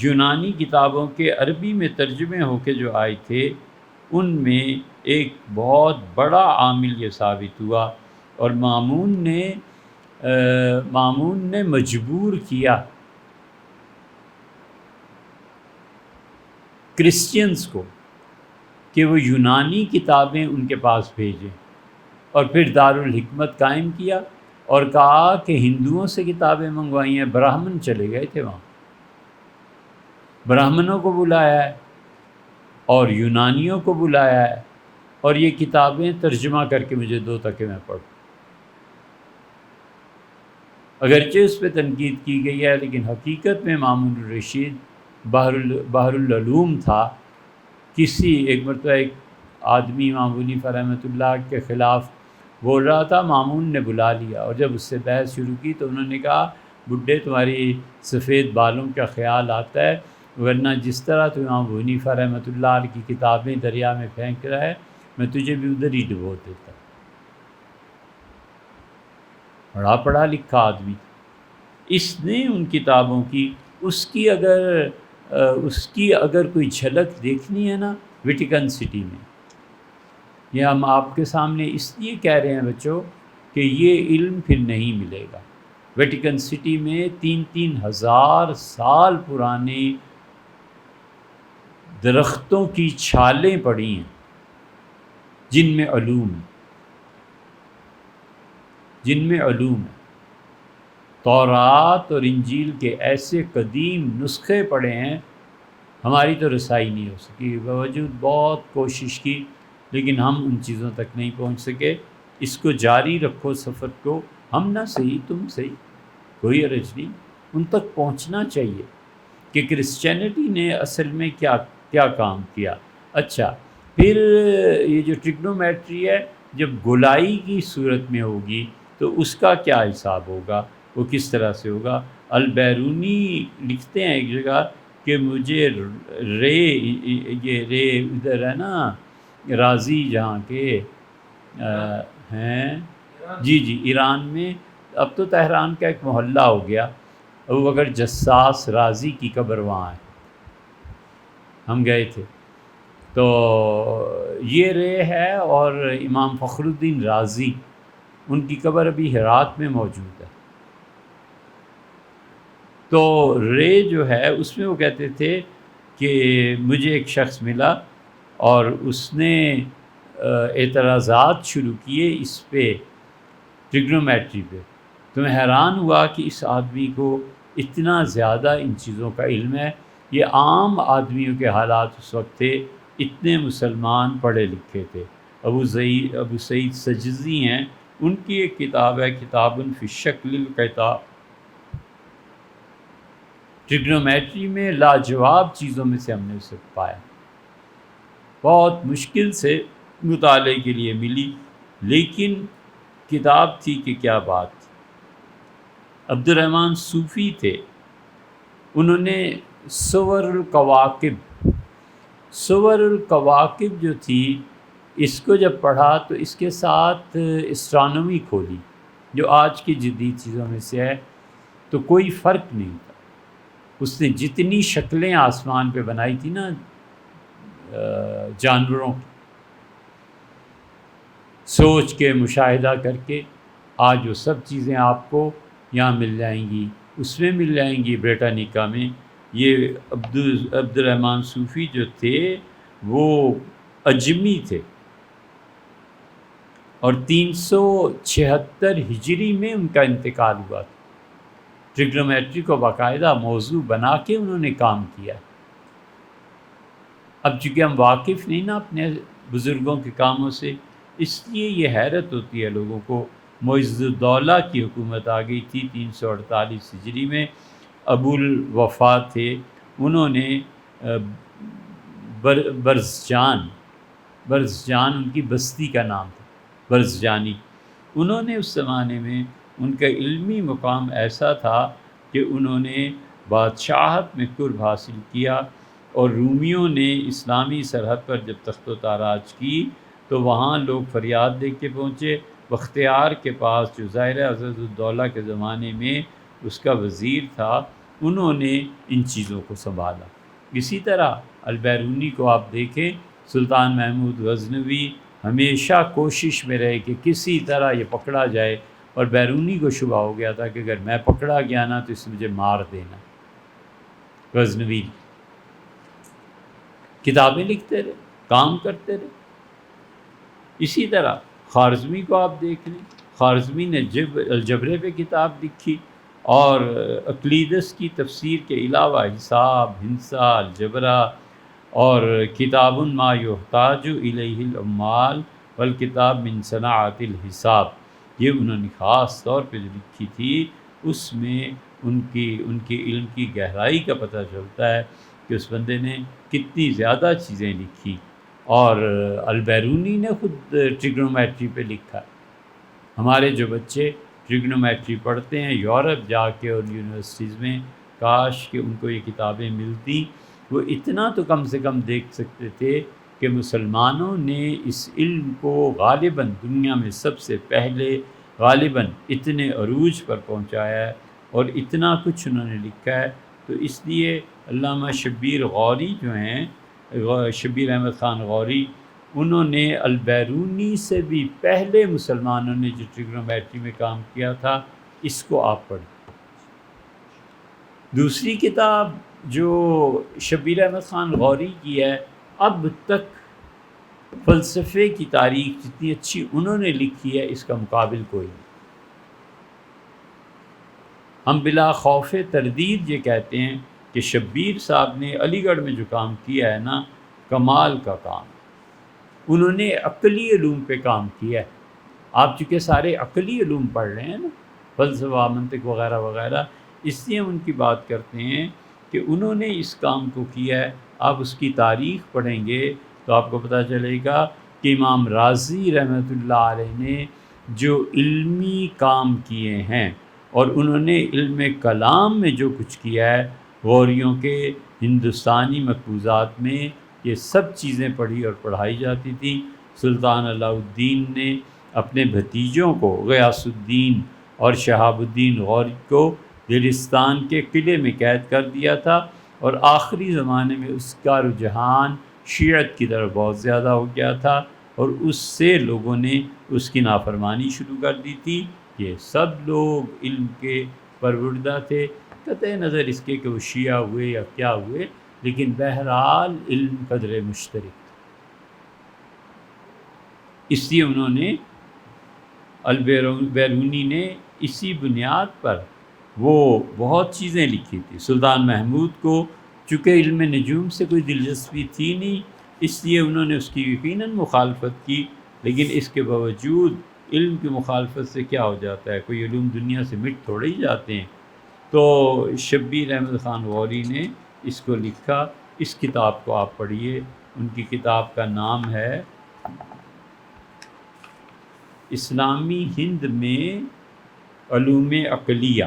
یونانی کتابوں کے عربی میں ترجمے ہو کے جو آئے تھے ان میں ایک بہت بڑا عامل یہ ثابت ہوا، اور مامون نے مجبور کیا کرسچنز کو کہ وہ یونانی کتابیں ان کے پاس بھیجیں، اور پھر دارالحکمت قائم کیا اور کہا کہ ہندوؤں سے کتابیں منگوائی ہیں۔ براہمن چلے گئے تھے وہاں، براہمنوں کو بلایا ہے اور یونانیوں کو بلایا ہے، اور یہ کتابیں ترجمہ کر کے مجھے دو تاکہ میں پڑھوں۔ اگرچہ اس پہ تنقید کی گئی ہے، لیکن حقیقت میں مامون الرشید بحر العلوم تھا۔ ایک مرتبہ ایک آدمی امام حنیفہ رحمۃ اللہ کے خلاف بول رہا تھا، مامون نے بلا لیا، اور جب اس سے بحث شروع کی تو انہوں نے کہا، بڈھے تمہاری سفید بالوں کا خیال آتا ہے، ورنہ جس طرح تو امام حنیفہ رحمۃ اللہ علیہ کی کتابیں دریا میں پھینک رہا ہے، میں تجھے بھی ادھر ہی ڈبو دیتا۔ بڑا پڑھا لکھا آدمی، اس نے ان کتابوں کی، اس کی اگر اس کی اگر کوئی جھلک دیکھنی ہے نا ویٹیکن سٹی میں، یہ ہم آپ کے سامنے اس لیے کہہ رہے ہیں بچوں کہ یہ علم پھر نہیں ملے گا۔ ویٹیکن سٹی میں 3,000 سال پرانے درختوں کی چھالیں پڑی ہیں جن میں علوم ہے۔ تورات اور انجیل کے ایسے قدیم نسخے پڑے ہیں، ہماری تو رسائی نہیں ہو سکی، باوجود بہت کوشش کی لیکن ہم ان چیزوں تک نہیں پہنچ سکے۔ اس کو جاری رکھو سفر کو، ہم نہ صحیح تم صحیح، کوئی حرج نہیں، ان تک پہنچنا چاہیے کہ کرسچینٹی نے اصل میں کیا کام کیا۔ اچھا، پھر یہ جو ٹریگنومیٹری ہے جب گولائی کی صورت میں ہوگی تو اس کا کیا حساب ہوگا، وہ کس طرح سے ہوگا؟ البیرونی لکھتے ہیں ایک جگہ کہ مجھے یہ رے ادھر ہے نا رازی جہاں کے ہیں، جی ایران میں، اب تو تہران کا ایک محلہ ہو گیا، ابو بکر جساس رازی کی قبر وہاں ہے، ہم گئے تھے تو یہ رے ہے، اور امام فخر الدین رازی ان کی قبر ابھی ہرات میں موجود ہے۔ تو رے جو ہے اس میں وہ کہتے تھے کہ مجھے ایک شخص ملا اور اس نے اعتراضات شروع کیے اس پہ، ٹریگنومیٹری پہ، تو میں حیران ہوا کہ اس آدمی کو اتنا زیادہ ان چیزوں کا علم ہے۔ یہ عام آدمیوں کے حالات اس وقت تھے، اتنے مسلمان پڑھے لکھے تھے۔ ابو سعید سجزی ہیں، ان کی ایک کتاب ہے کتاب فی الشکل القطع، ٹریگنومیٹری میں لاجواب چیزوں میں سے ہم نے اسے پایا، بہت مشکل سے مطالعے کے لیے ملی، لیکن کتاب تھی کہ کیا بات تھی۔ عبد الرحمن صوفی تھے، انہوں نے صور الکواکب جو تھی اس کو جب پڑھا تو اس کے ساتھ اسٹرانومی کھولی جو آج کی جدید چیزوں میں سے ہے، تو کوئی فرق نہیں تھا۔ اس نے جتنی شکلیں آسمان پہ بنائی تھی نا جانوروں کی، سوچ کے مشاہدہ کر کے، آج وہ سب چیزیں آپ کو یہاں مل جائیں گی، اس میں مل جائیں گی بریٹانیکا میں۔ یہ عبد الرحمن صوفی جو تھے وہ اجمی تھے، اور 376 ہجری میں ان کا انتقال ہوا تھا۔ ٹریگنومیٹری کو باقاعدہ موضوع بنا کے انہوں نے کام کیا۔ اب چونکہ ہم واقف نہیں نا اپنے بزرگوں کے کاموں سے، اس لیے یہ حیرت ہوتی ہے لوگوں کو۔ معز الدولہ کی حکومت آ گئی تھی 348 ہجری میں، ابو الوفا تھے، انہوں نے برزجان ان کی بستی کا نام تھا، برزجانی، انہوں نے اس زمانے میں، ان کا علمی مقام ایسا تھا کہ انہوں نے بادشاہت میں قرب حاصل کیا، اور رومیوں نے اسلامی سرحد پر جب تخت و تاراج کی تو وہاں لوگ فریاد لے کے پہنچے۔ بختیار کے پاس جو ظاہر عزت الدولہ کے زمانے میں اس کا وزیر تھا، انہوں نے ان چیزوں کو سنبھالا۔ اسی طرح البیرونی کو آپ دیکھیں، سلطان محمود غزنوی ہمیشہ کوشش میں رہے کہ کسی طرح یہ پکڑا جائے، اور بیرونی کو شبہ ہو گیا تھا کہ اگر میں پکڑا گیا نا تو اس مجھے مار دینا۔ غزنوی کتابیں لکھتے رہے، کام کرتے رہے۔ اسی طرح خوارزمی کو آپ دیکھ لیں، خوارزمی نے الجبرے پہ کتاب لکھی، اور اقلیدس کی تفسیر کے علاوہ حساب، ہندسہ، الجبرا، اور کتاب ما یحتاج الیہ العمال والکتاب من صناعۃ الحساب، یہ انہوں نے خاص طور پہ جو لکھی تھی، اس میں ان کی علم کی گہرائی کا پتہ چلتا ہے کہ اس بندے نے کتنی زیادہ چیزیں لکھی۔ اور البیرونی نے خود ٹریگنومیٹری پہ لکھا۔ ہمارے جو بچے ٹریگنومیٹری پڑھتے ہیں یورپ جا کے اور یونیورسٹیز میں، کاش کہ ان کو یہ کتابیں ملتی، وہ اتنا تو کم سے کم دیکھ سکتے تھے کہ مسلمانوں نے اس علم کو غالباً دنیا میں سب سے پہلے غالباً اتنے عروج پر پہنچایا ہے، اور اتنا کچھ انہوں نے لکھا ہے۔ تو اس لیے علامہ شبیر غوری جو ہیں، شبیر احمد خان غوری، انہوں نے البیرونی سے بھی پہلے مسلمانوں نے جو ٹریگنومیٹری میں کام کیا تھا اس کو آپ پڑھیں۔ دوسری کتاب جو شبیر احمد خان غوری کی ہے، اب تک فلسفے کی تاریخ جتنی اچھی انہوں نے لکھی ہے اس کا مقابل کوئی نہیں۔ ہم بلا خوف تردید یہ کہتے ہیں کہ شبیر صاحب نے علی گڑھ میں جو کام کیا ہے نا، کمال کا کام، انہوں نے عقلی علوم پہ کام کیا ہے۔ آپ چونکہ سارے عقلی علوم پڑھ رہے ہیں نا، فلسفہ، منطق وغیرہ وغیرہ، اس لیے ہم ان کی بات کرتے ہیں کہ انہوں نے اس کام کو کیا ہے۔ آپ اس کی تاریخ پڑھیں گے تو آپ کو پتہ چلے گا کہ امام رازی رحمۃ اللہ علیہ نے جو علمی کام کیے ہیں اور انہوں نے علم کلام میں جو کچھ کیا ہے، غوریوں کے ہندوستانی مقبوضات میں یہ سب چیزیں پڑھی اور پڑھائی جاتی تھیں۔ سلطان علاء الدین نے اپنے بھتیجوں کو، غیاث الدین اور شہاب الدین غوری کو، دلستان کے قلعے میں قید کر دیا تھا، اور آخری زمانے میں اس کا رجحان شیعت کی طرف بہت زیادہ ہو گیا تھا اور اس سے لوگوں نے اس کی نافرمانی شروع کر دی تھی۔ یہ سب لوگ علم کے پروردہ تھے، قطع نظر اس کے کہ وہ شیعہ ہوئے یا کیا ہوئے، لیکن بہرحال علم قدر مشترک تھا۔ اس لیے انہوں نے البیرونی نے اسی بنیاد پر وہ بہت چیزیں لکھی تھی۔ سلطان محمود کو چونکہ علم نجوم سے کوئی دلچسپی تھی نہیں، اس لیے انہوں نے اس کی یقیناً مخالفت کی، لیکن اس کے باوجود علم کی مخالفت سے کیا ہو جاتا ہے، کوئی علوم دنیا سے مٹ تھوڑے ہی جاتے ہیں۔ تو شبیر احمد خان غوری نے اس کو لکھا۔ اس کتاب کو آپ پڑھیے، ان کی کتاب کا نام ہے اسلامی ہند میں علوم عقلیہ۔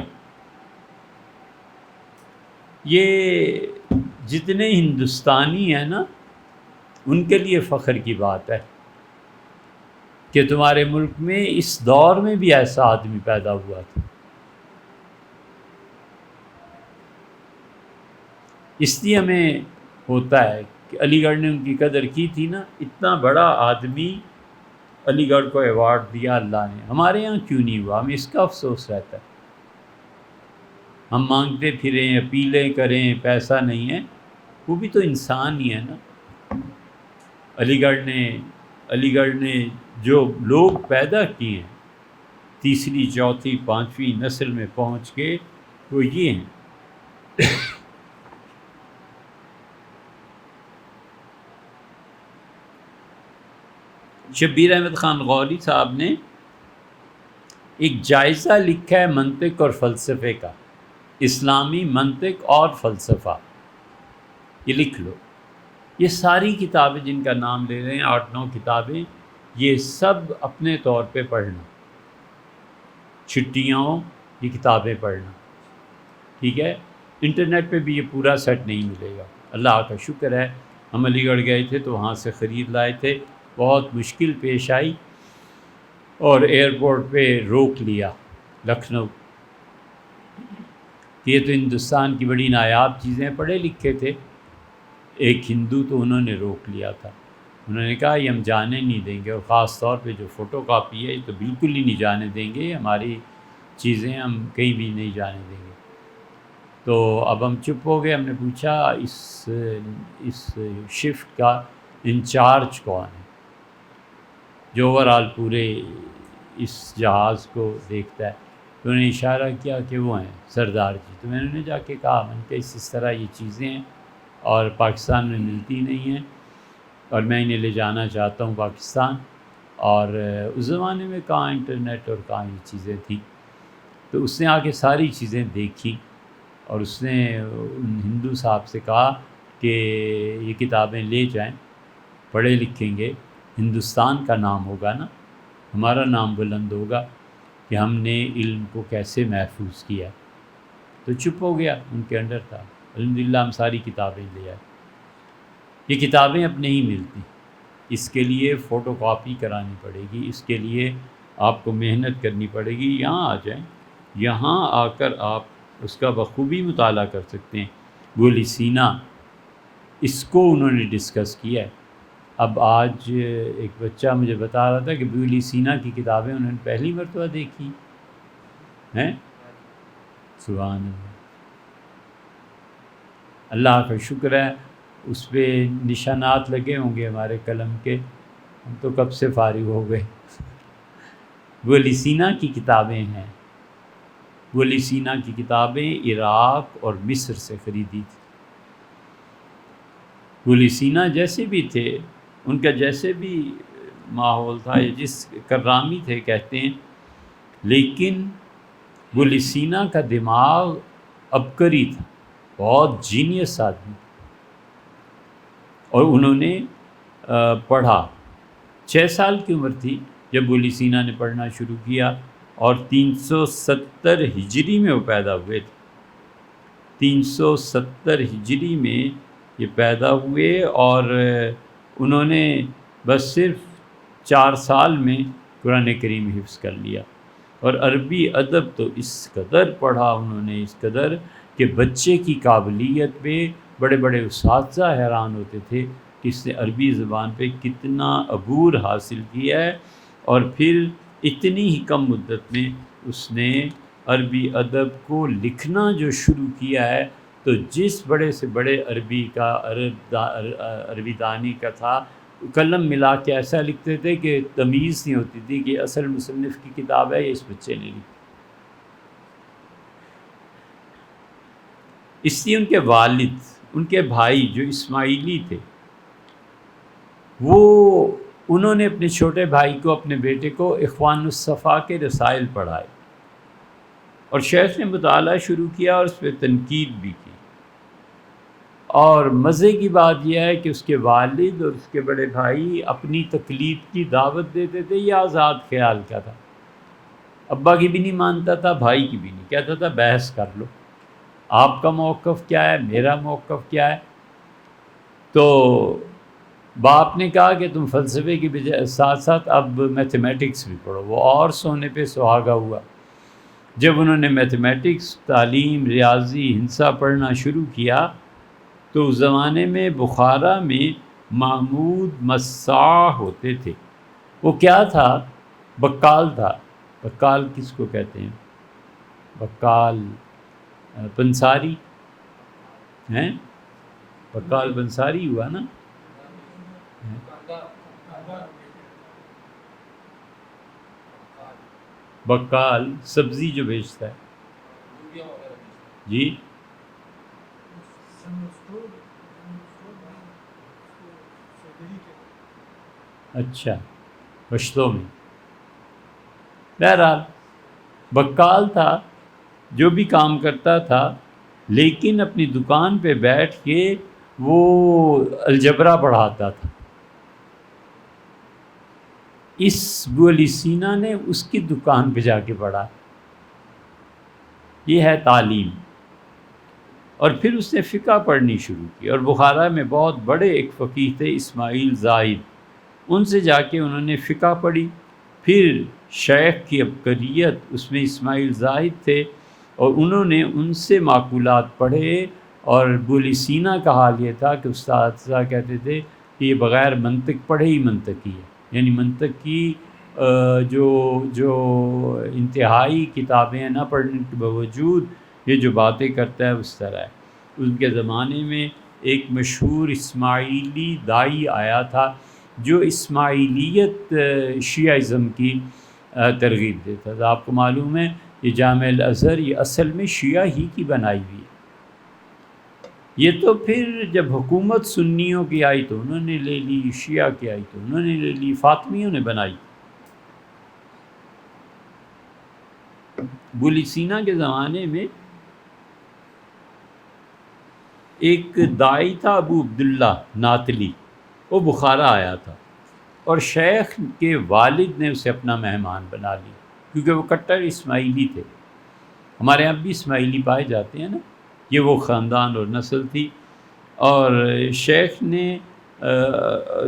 یہ جتنے ہندوستانی ہیں نا، ان کے لیے فخر کی بات ہے کہ تمہارے ملک میں اس دور میں بھی ایسا آدمی پیدا ہوا تھا۔ اس لیے ہمیں ہوتا ہے کہ علی گڑھ نے ان کی قدر کی تھی نا، اتنا بڑا آدمی علی گڑھ کو ایوارڈ دیا اللہ نے، ہمارے یہاں کیوں نہیں ہوا؟ ہمیں اس کا افسوس رہتا ہے۔ ہم مانگتے پھریں، اپیلیں کریں، پیسہ نہیں ہے، وہ بھی تو انسان ہی ہے نا۔ علی گڑھ نے جو لوگ پیدا کیے ہیں، تیسری، چوتھی، پانچویں نسل میں پہنچ کے، وہ یہ ہیں۔ شبیر احمد خان غوری صاحب نے ایک جائزہ لکھا ہے منطق اور فلسفے کا، اسلامی منطق اور فلسفہ، یہ لکھ لو۔ یہ ساری کتابیں جن کا نام لے رہے ہیں، 8-9 کتابیں، یہ سب اپنے طور پہ پڑھنا، چھٹیاں یہ کتابیں پڑھنا، ٹھیک ہے؟ انٹرنیٹ پہ بھی یہ پورا سیٹ نہیں ملے گا۔ اللہ کا شکر ہے، ہم علی گڑھ گئے تھے تو وہاں سے خرید لائے تھے، بہت مشکل پیش آئی اور ایئرپورٹ پہ روک لیا لکھنؤ۔ یہ تو ہندوستان کی بڑی نایاب چیزیں، پڑھے لکھے تھے، ایک ہندو تو انہوں نے روک لیا تھا، انہوں نے کہا یہ ہم جانے نہیں دیں گے، اور خاص طور پہ جو فوٹو کاپی ہے یہ تو بالکل ہی نہیں جانے دیں گے، ہماری چیزیں ہم کہیں بھی نہیں جانے دیں گے۔ تو اب ہم چپ ہو گئے، ہم نے پوچھا اس شفٹ کا انچارج کون ہے، جو اوورآل پورے اس جہاز کو دیکھتا ہے؟ تو انہوں نے اشارہ کیا کہ وہ ہیں سردار جی۔ تو میں نے جا کے کہا، میں نے کہا اس طرح یہ چیزیں ہیں اور پاکستان میں ملتی نہیں ہیں، اور میں انہیں لے جانا چاہتا ہوں پاکستان، اور اس زمانے میں کہاں انٹرنیٹ اور کہاں یہ چیزیں تھیں۔ تو اس نے آ کے ساری چیزیں دیکھی، اور اس نے ان ہندو صاحب سے کہا کہ یہ کتابیں لے جائیں، پڑھے لکھیں گے، ہندوستان کا نام ہوگا نا، ہمارا نام بلند ہوگا کہ ہم نے علم کو کیسے محفوظ کیا۔ تو چپ ہو گیا، ان کے انڈر تھا۔ الحمدللہ ہم ساری کتابیں لے آئے۔ یہ کتابیں اب نہیں ملتی، اس کے لیے فوٹو کاپی کرانی پڑے گی، اس کے لیے آپ کو محنت کرنی پڑے گی۔ یہاں آ جائیں، یہاں آ کر آپ اس کا بخوبی مطالعہ کر سکتے ہیں۔ ابو سینا، اس کو انہوں نے ڈسکس کیا ہے۔ اب آج ایک بچہ مجھے بتا رہا تھا کہ ابو سینا کی کتابیں انہوں نے پہلی مرتبہ دیکھی ہیں۔ سبحان اللہ، اللہ کا شکر ہے، اس پہ نشانات لگے ہوں گے ہمارے قلم کے، ہم تو کب سے فارغ ہو گئے۔ ابو سینا کی کتابیں ہیں، ابو سینا کی کتابیں عراق اور مصر سے خریدی تھی۔ ابو سینا جیسے بھی تھے، ان کا جیسے بھی ماحول تھا، یا جس کرامی تھے کہتے ہیں، لیکن ابو سینا کا دماغ عبقری تھا، بہت جینیس آدمی، اور انہوں نے پڑھا۔ 6 سال کی عمر تھی جب ابو سینا نے پڑھنا شروع کیا، اور 370 ہجری میں وہ پیدا ہوئے تھے۔ 370 ہجری میں یہ پیدا ہوئے، اور انہوں نے بس صرف 4 سال میں قرآن کریم حفظ کر لیا، اور عربی ادب تو اس قدر پڑھا انہوں نے، اس قدر کہ بچے کی قابلیت پہ بڑے بڑے اساتذہ حیران ہوتے تھے کہ اس نے عربی زبان پہ کتنا عبور حاصل کیا ہے، اور پھر اتنی ہی کم مدت میں اس نے عربی ادب کو لکھنا جو شروع کیا ہے۔ تو جس بڑے سے بڑے عربی دانی کا تھا، قلم ملا کے ایسا لکھتے تھے کہ تمیز نہیں ہوتی تھی کہ اصل مصنف کی کتاب ہے یا اس بچے نے لکھی۔ اس لیے ان کے والد، ان کے بھائی جو اسماعیلی تھے، انہوں نے اپنے چھوٹے بھائی کو، اپنے بیٹے کو اخوان الصفا کے رسائل پڑھائے، اور شیخ نے مطالعہ شروع کیا اور اس پہ تنقید بھی کی۔ اور مزے کی بات یہ ہے کہ اس کے والد اور اس کے بڑے بھائی اپنی تقلید کی دعوت دیتے تھے، یہ آزاد خیال کا تھا، ابا کی بھی نہیں مانتا تھا، بھائی کی بھی نہیں، کہتا تھا بحث کر لو، آپ کا موقف کیا ہے، میرا موقف کیا ہے۔ تو باپ نے کہا کہ تم فلسفے کی ساتھ ساتھ اب میتھمیٹکس بھی پڑھو، وہ اور سونے پہ سہاگا ہوا۔ جب انہوں نے میتھمیٹکس، تعلیم، ریاضی، ہندسہ پڑھنا شروع کیا، تو اس زمانے میں بخارا میں محمود مساح ہوتے تھے۔ وہ کیا تھا؟ بقال تھا۔ بقال کس کو کہتے ہیں؟ بقال پنساری ہیں، بقال پنساری ہوا نا۔ بقال سبزی جو بیچتا ہے، جی اچھا، پشتوں میں، بہرحال بقال تھا، جو بھی کام کرتا تھا، لیکن اپنی دکان پہ بیٹھ کے وہ الجبرا پڑھاتا تھا۔ اس ابو سینا نے اس کی دکان پہ جا کے پڑھا۔ یہ ہے تعلیم۔ اور پھر اس نے فقہ پڑھنی شروع کی، اور بخارا میں بہت بڑے ایک فقیہ تھے اسماعیل زاہد، ان سے جا کے انہوں نے فقہ پڑھی۔ پھر شیخ کی عبقریت، اس میں اسماعیل زاہد تھے، اور انہوں نے ان سے معقولات پڑھے، اور ابو سینا کا حال یہ تھا کہ استاد کہتے تھے کہ یہ بغیر منطق پڑھے ہی منطقی ہے، یعنی منطق کی جو انتہائی کتابیں ہیں نہ پڑھنے کے باوجود یہ جو باتیں کرتا ہے اس طرح ہے۔ ان کے زمانے میں ایک مشہور اسماعیلی دائی آیا تھا جو اسماعیلیت شیعہ کی ترغیب دیتا تھا۔ آپ کو معلوم ہے یہ جامع الازہر یہ اصل میں شیعہ ہی کی بنائی ہوئی ہے۔ یہ تو پھر جب حکومت سنیوں کی آئی تو انہوں نے لے لی، شیعہ کی آئی تو انہوں نے لے لی، فاطمیوں نے بنائی۔ ابو سینا کے زمانے میں ایک دائی تھا ابو عبداللہ ناتلی، وہ بخارا آیا تھا، اور شیخ کے والد نے اسے اپنا مہمان بنا لی، کیونکہ وہ کٹر اسماعیلی تھے۔ ہمارے یہاں بھی اسماعیلی پائے جاتے ہیں نا، یہ وہ خاندان اور نسل تھی۔ اور شیخ نے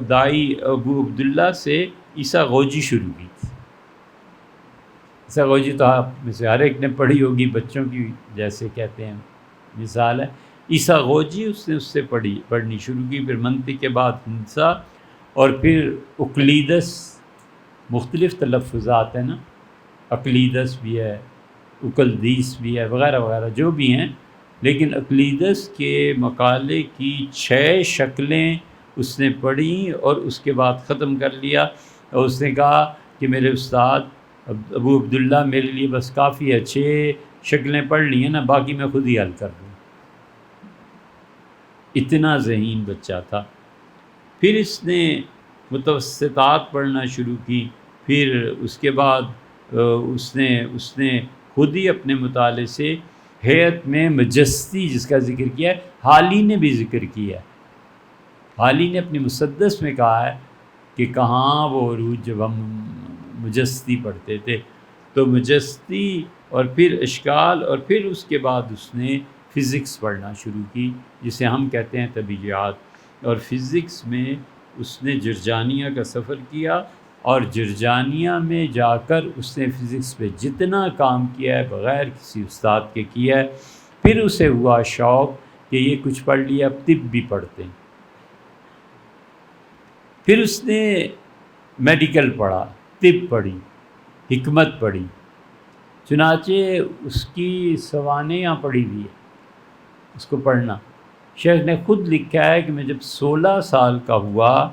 دائی ابو عبداللہ سے عیسیٰ غوجی شروع کی تھی، سغوجی تو آپ میں سے ہر ایک نے پڑھی ہوگی، بچوں کی جیسے کہتے ہیں مثال ہے۔ ایساغوجی اس نے اس سے پڑھنی شروع کی، پھر منطق کے بعد ہنسا، اور پھر اقلیدس، مختلف تلفظات ہیں نا، اقلیدس بھی ہے، اقلدیس بھی ہے، وغیرہ وغیرہ جو بھی ہیں، لیکن اقلیدس کے مقالے کی 6 شکلیں اس نے پڑھیں اور اس کے بعد ختم کر لیا، اور اس نے کہا کہ میرے استاد ابو عبداللہ میرے لیے بس کافی ہے، 6 شکلیں پڑھ لی ہیں نا، باقی میں خود ہی حل کر دوں۔ اتنا ذہین بچہ تھا۔ پھر اس نے متوسطات پڑھنا شروع کی، پھر اس کے بعد اس نے خود ہی اپنے مطالعے سے ہیئت میں مجستی جس کا ذکر کیا ہے، حالی نے بھی ذکر کیا ہے، حالی نے اپنی مسدس میں کہا ہے کہ کہاں وہ عروج جب ہم مجستی پڑھتے تھے، تو مجستی اور پھر اشکال، اور پھر اس کے بعد اس نے فزکس پڑھنا شروع کی جسے ہم کہتے ہیں طبیعیات، اور فزکس میں اس نے جرجانیہ کا سفر کیا، اور جرجانیہ میں جا کر اس نے فزکس پہ جتنا کام کیا ہے بغیر کسی استاد کے کیا ہے۔ پھر اسے ہوا شوق کہ یہ کچھ پڑھ لیا، اب طب بھی پڑھتے ہیں۔ پھر اس نے میڈیکل پڑھا، طب پڑھی، حکمت پڑھی، چنانچہ اس کی سوانحیاں پڑھی ہوئی ہے اس کو پڑھنا۔ شیخ نے خود لکھا ہے کہ میں جب 16 سال کا ہوا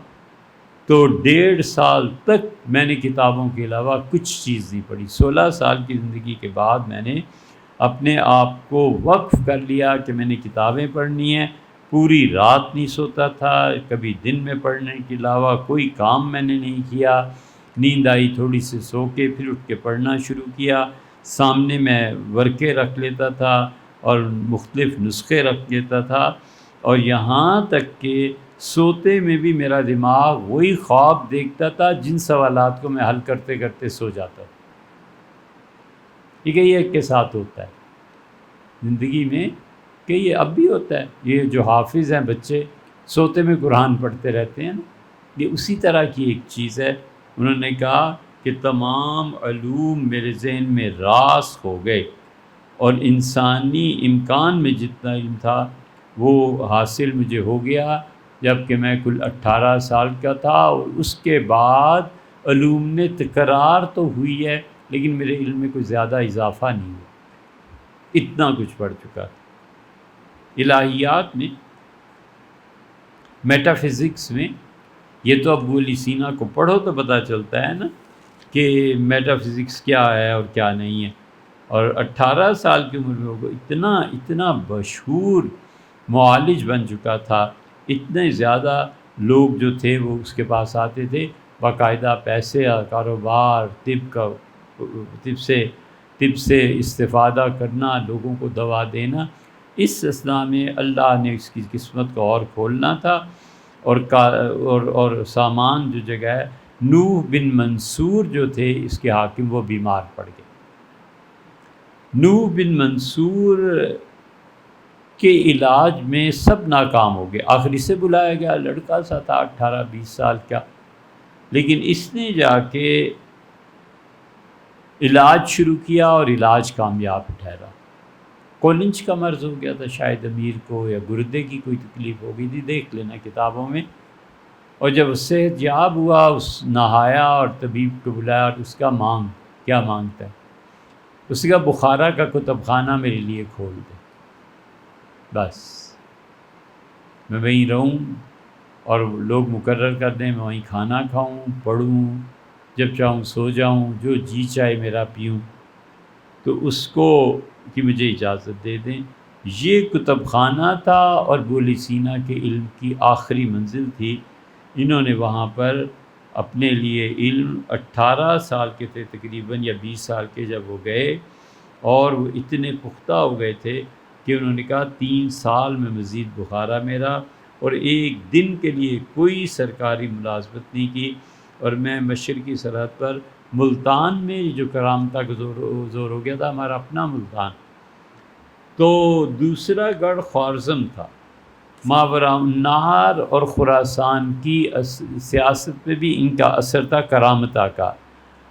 تو 1.5 سال تک میں نے کتابوں کے علاوہ کچھ چیز نہیں پڑھی۔ 16 سال کی زندگی کے بعد میں نے اپنے آپ کو وقف کر لیا کہ میں نے کتابیں پڑھنی ہیں، پوری رات نہیں سوتا تھا، کبھی دن میں پڑھنے کے علاوہ کوئی کام میں نے نہیں کیا، نیند آئی تھوڑی سی سو کے پھر اٹھ کے پڑھنا شروع کیا، سامنے میں ورقے رکھ لیتا تھا اور مختلف نسخے رکھ لیتا تھا، اور یہاں تک کہ سوتے میں بھی میرا دماغ وہی خواب دیکھتا تھا جن سوالات کو میں حل کرتے کرتے سو جاتا تھا۔ ٹھیک ہے، یہ ایک کے ساتھ ہوتا ہے زندگی میں، کہ یہ اب بھی ہوتا ہے، یہ جو حافظ ہیں بچے سوتے میں قرآن پڑھتے رہتے ہیں نا، یہ اسی طرح کی ایک چیز ہے۔ انہوں نے کہا کہ تمام علوم میرے ذہن میں راس ہو گئے، اور انسانی امکان میں جتنا علم تھا وہ حاصل مجھے ہو گیا جب کہ میں کل 18 سال کا تھا، اور اس کے بعد علوم نے تکرار تو ہوئی ہے لیکن میرے علم میں کوئی زیادہ اضافہ نہیں ہوا، اتنا کچھ پڑھ چکا تھا۔ الہیات میں، میٹا فزکس میں، یہ تو ابو علی سینا کو پڑھو تو پتہ چلتا ہے نا کہ میٹا فزکس کیا ہے اور کیا نہیں ہے، اور 18 سال کی عمر میں وہ اتنا مشہور معالج بن چکا تھا، اتنے زیادہ لوگ جو تھے وہ اس کے پاس آتے تھے، باقاعدہ پیسے، کاروبار، طب سے استفادہ کرنا، لوگوں کو دوا دینا۔ اس اثنا میں اللہ نے اس کی قسمت کو اور کھولنا تھا، اور سامان جو جگہ ہے، نوح بن منصور جو تھے اس کے حاکم، وہ بیمار پڑ گئے۔ نوح بن منصور کے علاج میں سب ناکام ہو گئے، آخر اسے بلایا گیا، لڑکا سا تھا 18-20 سال کا، لیکن اس نے جا کے علاج شروع کیا اور علاج کامیاب ٹھہرا۔ کولنچ کا مرض ہو گیا تھا شاید امیر کو، یا گردے کی کوئی تکلیف ہو گئی تھی، دیکھ لینا کتابوں میں، اور جب اس صحت یاب ہوا، اس نہایا اور طبیب کو بلایا، اور اس کا کیا مانگتا ہے، اس کا بخارا کا کتب خانہ میرے لیے کھول دے، بس میں وہیں رہوں اور لوگ مقرر کر دیں، میں وہیں کھانا کھاؤں، پڑھوں، جب چاہوں سو جاؤں، جو جی چاہے میرا پیوں، تو اس کو کہ مجھے اجازت دے دیں۔ یہ کتب خانہ تھا اور ابو علی سینا کے علم کی آخری منزل تھی۔ انہوں نے وہاں پر اپنے لیے علم، 18 سال کے تھے تقریباً، یا 20 سال کے جب وہ گئے، اور وہ اتنے پختہ ہو گئے تھے کہ انہوں نے کہا 3 سال میں مزید بخارا میرا، اور ایک دن کے لیے کوئی سرکاری ملازمت نہیں کی، اور میں مشرقی سرحد پر ملتان میں جو کرامتا کا زور ہو گیا تھا، ہمارا اپنا ملتان، تو دوسرا گڑھ خوارزم تھا، ماوراء النہر اور خراسان کی سیاست پہ بھی ان کا اثر تھا کرامتا کا،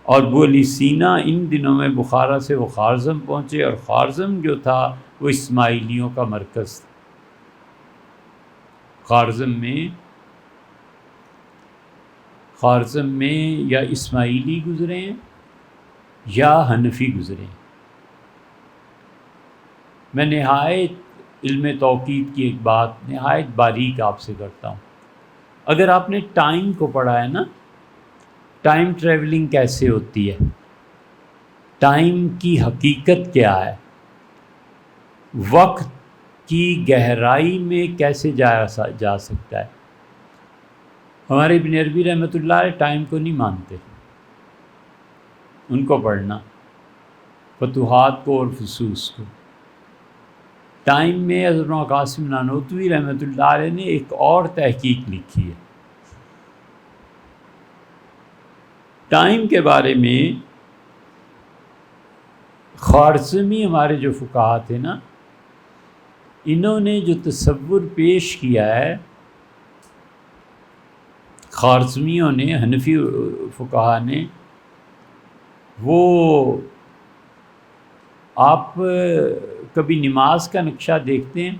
اور بولی سینا ان دنوں میں بخارا سے وہ خوارزم پہنچے، اور خوارزم جو تھا وہ اسماعیلیوں کا مرکز تھا۔ خوارزم میں یا اسماعیلی گزرے ہیں یا حنفی گزرے ہیں۔ میں نہایت علم توقید کی ایک بات نہایت باریک آپ سے کرتا ہوں۔ اگر آپ نے ٹائم کو پڑھا ہے نا، ٹائم ٹریولنگ کیسے ہوتی ہے، ٹائم کی حقیقت کیا ہے، وقت کی گہرائی میں کیسے جا سکتا ہے۔ ہمارے ابن عربی رحمۃ اللہ علیہ ٹائم کو نہیں مانتے، ان کو پڑھنا فتوحات کو اور فصوص کو۔ ٹائم میں حضرت قاسم نانوتوی رحمۃ اللہ علیہ نے ایک اور تحقیق لکھی ہے ٹائم کے بارے میں۔ خوارزمی ہمارے جو فقہا تھے نا، انہوں نے جو تصور پیش کیا ہے، خوارزمیوں نے، حنفی فقہا نے، وہ آپ کبھی نماز کا نقشہ دیکھتے ہیں،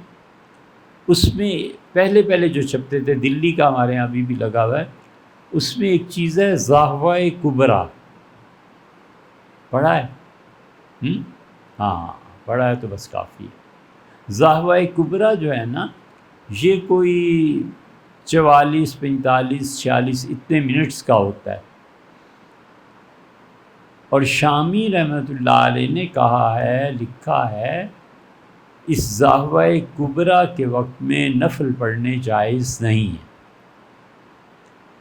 اس میں پہلے جو چھپتے تھے، دلی کا ہمارے یہاں ابھی بھی لگا ہوا ہے، اس میں ایک چیز ہے زاہوہ کبریٰ، پڑھا ہے؟ ہاں پڑھا ہے تو بس کافی ہے۔ زاہوہ کبریٰ جو ہے نا، یہ کوئی 44 45 46 اتنے منٹس کا ہوتا ہے، اور شامی رحمۃ اللہ علیہ نے کہا ہے، لکھا ہے، اس زاہوہ کبریٰ کے وقت میں نفل پڑھنے جائز نہیں ہے۔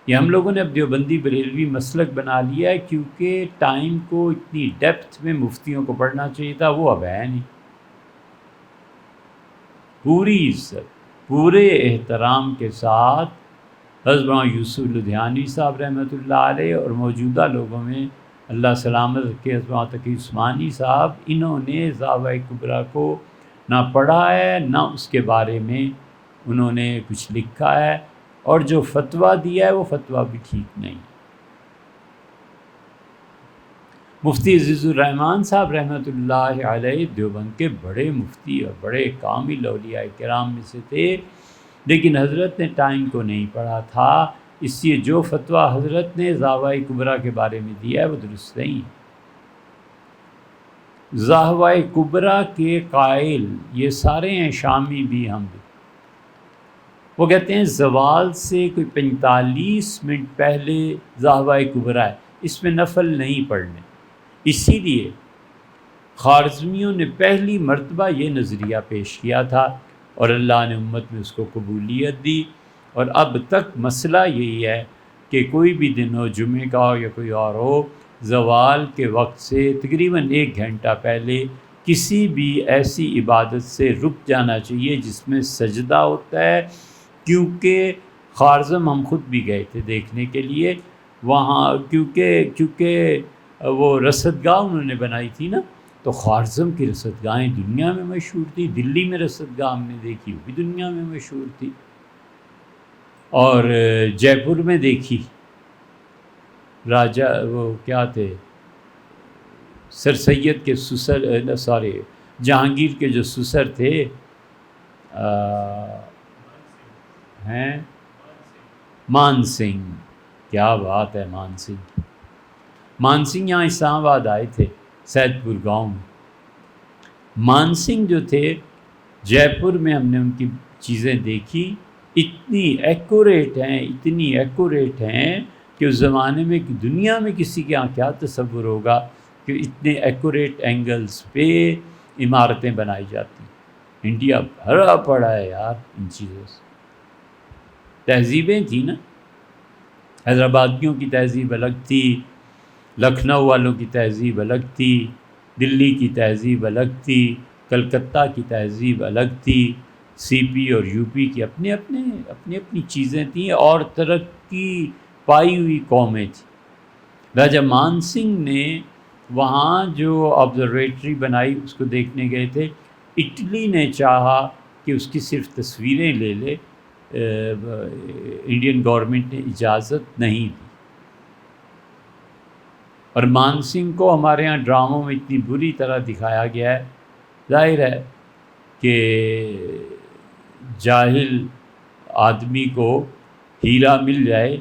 یہ ہم لوگوں نے اب دیوبندی بریلوی مسلک بنا لیا ہے، کیونکہ ٹائم کو اتنی ڈیپتھ میں مفتیوں کو پڑھنا چاہیے تھا، وہ اب ہے نہیں۔ پوری عزت، پورے احترام کے ساتھ حضرت یوسف لدھیانوی صاحب رحمۃ اللہ علیہ اور موجودہ لوگوں میں اللہ سلامت رکھے حضرت تقی عثمانی صاحب، انہوں نے زاہوہ کبریٰ کو نہ پڑھا ہے، نہ اس کے بارے میں انہوں نے کچھ لکھا ہے، اور جو فتویٰ دیا ہے وہ فتویٰ بھی ٹھیک نہیں۔ مفتی عزیز الرحمن صاحب رحمۃ اللہ علیہ دیوبند کے بڑے مفتی اور بڑے کامل اولیاء کرام میں سے تھے، لیکن حضرت نے ٹائم کو نہیں پڑھا تھا، اس لیے جو فتویٰ حضرت نے زاہوہ کبریٰ کے بارے میں دیا ہے وہ درست نہیں ہے۔ زاہوہ کبریٰ کے قائل یہ سارے ہیں، شامی بھی، ہم بھی۔ وہ کہتے ہیں زوال سے کوئی 45 منٹ پہلے زاہوہ کبریٰ ہے، اس میں نفل نہیں پڑھنے۔ اسی لیے خوارزمیوں نے پہلی مرتبہ یہ نظریہ پیش کیا تھا، اور اللہ نے امت میں اس کو قبولیت دی، اور اب تک مسئلہ یہی ہے کہ کوئی بھی دن ہو، جمعہ کا ہو یا کوئی اور ہو، زوال کے وقت سے تقریباً 1 گھنٹہ پہلے کسی بھی ایسی عبادت سے رک جانا چاہیے جس میں سجدہ ہوتا ہے، کیونکہ خوارزم ہم خود بھی گئے تھے دیکھنے کے لیے وہاں، کیونکہ وہ رصدگاہ انہوں نے بنائی تھی نا، تو خوارزم کی رصدگاہیں دنیا میں مشہور تھی۔ دلی میں رصدگاہ ہم نے دیکھی، وہ بھی دنیا میں مشہور تھی، اور جے پور میں دیکھی، راجہ وہ کیا تھے، سر سید کے سسر، جہانگیر کے جو سسر تھے، ہیں مان سنگھ، کیا بات ہے، مان سنگھ یہاں اسلام آباد آئے تھے، سید پور گاؤں میں۔ مان سنگھ جو تھے، جے پور میں ہم نے ان کی چیزیں دیکھی، اتنی ایکوریٹ ہیں کہ اس زمانے میں دنیا میں کسی کے یہاں کیا تصور ہوگا کہ اتنے ایکوریٹ اینگلز پہ عمارتیں بنائی جاتی ہیں۔ انڈیا بھرا پڑا ہے یار ان چیزوں سے۔ تہذیبیں تھیں نا، حیدرآبادیوں کی تہذیب الگ تھی، لکھنؤ والوں کی تہذیب الگ تھی، دلی کی تہذیب الگ تھی، کلکتہ کی تہذیب الگ تھی، سی پی اور یو پی کی اپنی اپنی چیزیں تھیں، اور ترقی پائی ہوئی قومیں تھیں۔ راجہ مان سنگھ نے وہاں جو آبزرویٹری بنائی اس کو دیکھنے گئے تھے، اٹلی نے چاہا کہ اس کی صرف تصویریں لے لے، انڈین گورنمنٹ نے اجازت نہیں دی، اور مان سنگھ کو ہمارے ہاں ڈراموں میں اتنی بری طرح دکھایا گیا ہے، ظاہر ہے کہ جاہل آدمی کو ہیرا مل جائے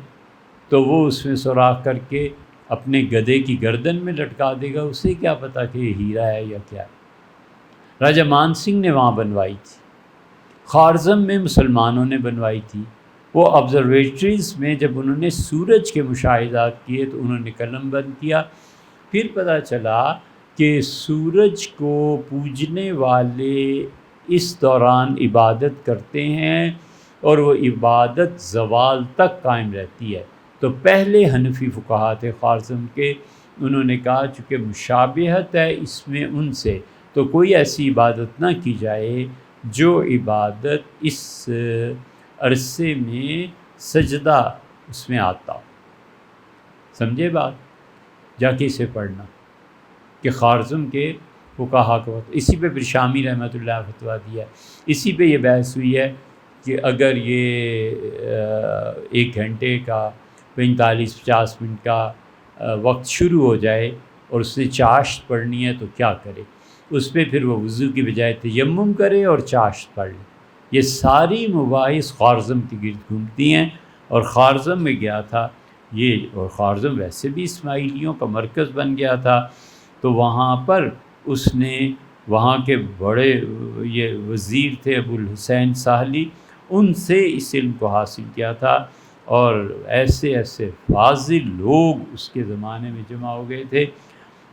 تو وہ اس میں سوراخ کر کے اپنے گدھے کی گردن میں لٹکا دے گا، اسے کیا پتہ کہ یہ ہیرا ہے یا کیا ہے۔ راجہ مان سنگھ نے وہاں بنوائی تھی، خوارزم میں مسلمانوں نے بنوائی تھی۔ وہ آبزرویٹریز میں جب انہوں نے سورج کے مشاہدات کیے تو انہوں نے قلم بند کیا، پھر پتہ چلا کہ سورج کو پوجنے والے اس دوران عبادت کرتے ہیں اور وہ عبادت زوال تک قائم رہتی ہے۔ تو پہلے حنفی فقہا تھے خوارزم کے، انہوں نے کہا چونکہ مشابہت ہے اس میں ان سے، تو کوئی ایسی عبادت نہ کی جائے جو عبادت اس عرصے میں سجدہ اس میں آتا ہو۔ سمجھے بات؟ جا کے اسے پڑھنا کہ خوارزم کے فقہا کو، اسی پہ پھر شامی رحمۃ اللہ فتویٰ دیا ہے۔ اسی پہ یہ بحث ہوئی ہے کہ اگر یہ 1 گھنٹے کا 45-50 منٹ کا وقت شروع ہو جائے اور اس نے چاشت پڑھنی ہے تو کیا کرے؟ اس پہ پھر وہ وضو کی بجائے تیمم کرے اور چاشت پڑھ لے۔ یہ ساری مباحث خوارزم کے گرد گھومتی ہیں، اور خوارزم میں گیا تھا یہ، اور خوارزم ویسے بھی اسماعیلیوں کا مرکز بن گیا تھا، تو وہاں پر اس نے وہاں کے بڑے یہ وزیر تھے ابو الحسین ساحلی، ان سے اس علم کو حاصل کیا تھا، اور ایسے ایسے فاضل لوگ اس کے زمانے میں جمع ہو گئے تھے،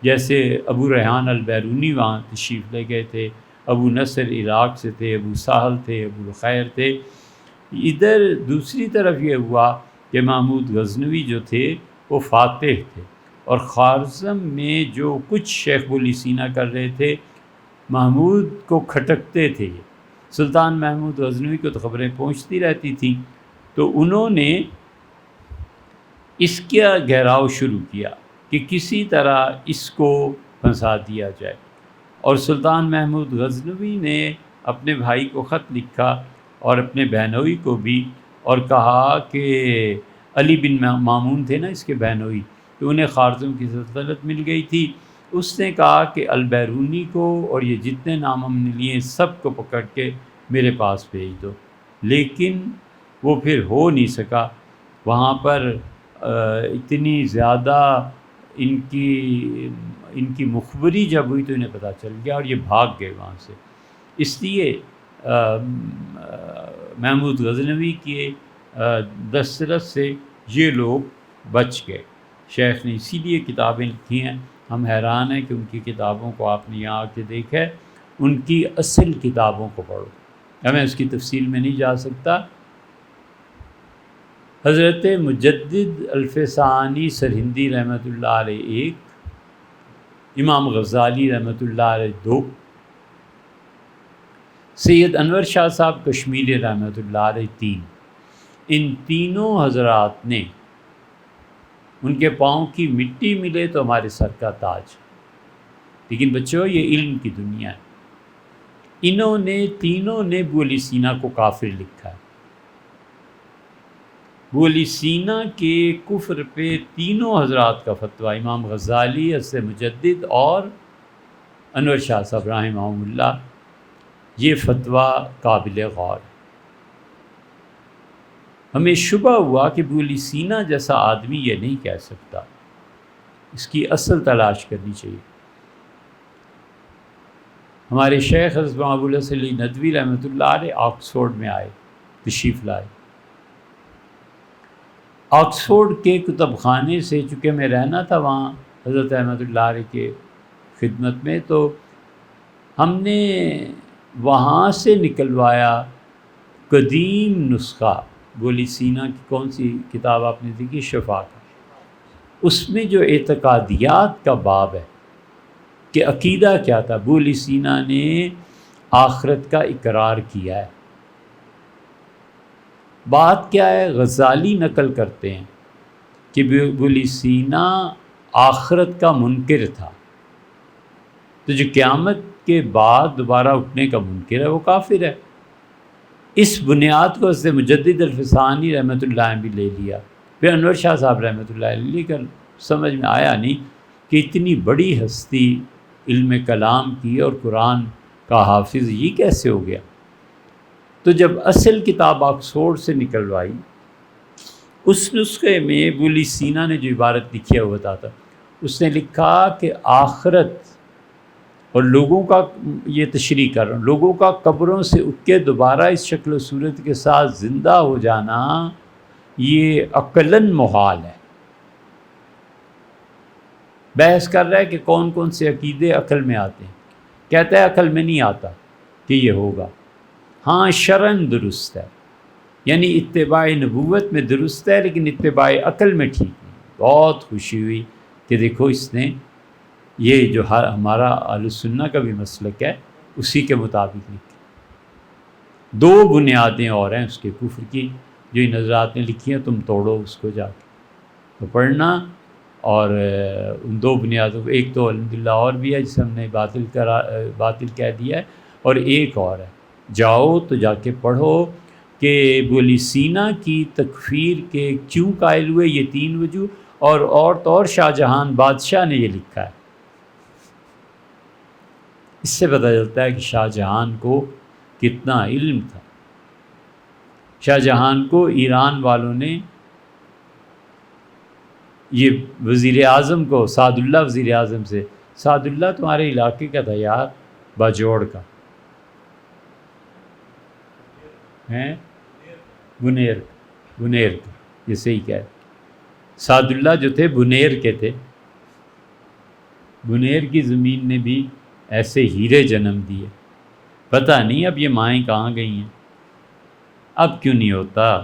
جیسے ابو ریحان البیرونی وہاں تشریف لے گئے تھے، ابو نصر عراق سے تھے، ابو سہل تھے، ابو الخیر تھے۔ ادھر دوسری طرف یہ ہوا کہ محمود غزنوی جو تھے وہ فاتح تھے، اور خوارزم میں جو کچھ شیخ ولی سینا کر رہے تھے محمود کو کھٹکتے تھے، یہ سلطان محمود غزنوی کو تو خبریں پہنچتی رہتی تھیں، تو انہوں نے اس کا گھیراؤ شروع کیا کہ کسی طرح اس کو پھنسا دیا جائے، اور سلطان محمود غزنوی نے اپنے بھائی کو خط لکھا اور اپنے بہنوئی کو بھی، اور کہا کہ علی بن مامون تھے نا اس کے بہنوئی، تو انہیں خوارزم کی سلطنت مل گئی تھی، اس نے کہا کہ البیرونی کو اور یہ جتنے نام ہم نے لیے سب کو پکڑ کے میرے پاس بھیج دو، لیکن وہ پھر ہو نہیں سکا۔ وہاں پر اتنی زیادہ ان کی مخبری جب ہوئی تو انہیں پتہ چل گیا اور یہ بھاگ گئے وہاں سے، اس لیے محمود غزنوی کے دسترس سے یہ لوگ بچ گئے۔ شیخ نے اسی لیے کتابیں لکھی ہیں، ہم حیران ہیں کہ ان کی کتابوں کو آپ نے یہاں آ کے دیکھا، ان کی اصل کتابوں کو پڑھو، میں اس کی تفصیل میں نہیں جا سکتا۔ حضرت مجدد الفسانی سرہندی رحمۃ اللہ علیہ 1، امام غزالی رحمۃ اللہ علیہ 2، سید انور شاہ صاحب کشمیری رحمۃ اللہ علیہ 3، ان تینوں حضرات نے، ان کے پاؤں کی مٹی ملے تو ہمارے سر کا تاج۔ لیکن بچوں یہ علم کی دنیا ہے، انہوں نے تینوں نے ابو علی سینا کو کافر لکھا ہے۔ ابو علی سینا کے کفر پہ تینوں حضرات کا فتویٰ، امام غزالی، حضرت مجدد اور انور شاہ صاحب رحمہم اللہ، یہ فتویٰ قابل غور ہے۔ ہمیں شبہ ہوا کہ ابو علی سینا جیسا آدمی یہ نہیں کہہ سکتا، اس کی اصل تلاش کرنی چاہیے۔ ہمارے شیخ حضرت ابو الحسن علی ندوی رحمۃ اللہ علیہ آکسفورڈ میں آئے، تشریف لائے۔ آکسفورڈ کے کتب خانے سے، چونکہ میں رہنا تھا وہاں حضرت احمد اللہ علیہ کے خدمت میں، تو ہم نے وہاں سے نکلوایا قدیم نسخہ ابو علی سینا کی، کون سی کتاب آپ نے دیکھی؟ شفا کا۔ اس میں جو اعتقادیات کا باب ہے کہ عقیدہ کیا تھا، ابو علی سینا نے آخرت کا اقرار کیا ہے۔ بات کیا ہے؟ غزالی نقل کرتے ہیں کہ ابو علی سینا آخرت کا منکر تھا، تو جو قیامت کے بعد دوبارہ اٹھنے کا منکر ہے وہ کافر ہے۔ اس بنیاد کو حضرت مجدد الفسانی رحمۃ اللہ علیہ بھی لے لیا، پھر انور شاہ صاحب رحمۃ اللہ علیہ لے کر سمجھ میں آیا نہیں، کہ اتنی بڑی ہستی علم کلام کی اور قرآن کا حافظ یہ کیسے ہو گیا؟ تو جب اصل کتاب آکسفورڈ سے نکلوائی، اس نسخے میں ابولی سینا نے جو عبارت لکھی ہے وہ بتاتا، اس نے لکھا کہ آخرت اور لوگوں کا، یہ تشریح کر رہا ہوں، لوگوں کا قبروں سے اٹھ کے دوبارہ اس شکل و صورت کے ساتھ زندہ ہو جانا یہ عقلاً محال ہے۔ بحث کر رہا ہے کہ کون کون سے عقیدے عقل میں آتے ہیں، کہتا ہے عقل میں نہیں آتا کہ یہ ہوگا، ہاں شرعاً درست ہے، یعنی اتباع نبوت میں درست ہے لیکن اتباع عقل میں ٹھیک نہیں۔ بہت خوشی ہوئی کہ دیکھو اس نے یہ جو ہمارا اہل سنہ کا بھی مسلک ہے اسی کے مطابق لکھی۔ دو بنیادیں اور ہیں اس کے کفر کی جو ان حضرات نے لکھی ہیں، تم توڑو اس کو جا کے تو پڑھنا، اور ان دو بنیادوں کو، ایک تو الحمدللہ اور بھی ہے جسے ہم نے باطل کہہ دیا ہے، اور ایک اور ہے، جاؤ تو جا کے پڑھو کہ ابولی سینا کی تکفیر کے کیوں قائل ہوئے، یہ 3 وجوہ، اور تو اور شاہ جہان بادشاہ نے یہ لکھا ہے۔ اس سے پتہ چلتا ہے کہ شاہ جہان کو کتنا علم تھا۔ شاہ جہان کو ایران والوں نے، یہ وزیر اعظم کو، سعد اللہ وزیر اعظم سے، سعد اللہ تمہارے علاقے کا تھا یار، باجوڑ کا ہیں، بنیر کا، یہ صحیح کہہ رہے، سعد اللہ جو تھے بنیر کے تھے۔ بنیر کی زمین نے بھی ایسے ہیرے جنم دیے، پتہ نہیں اب یہ مائیں کہاں گئی ہیں، اب کیوں نہیں ہوتا؟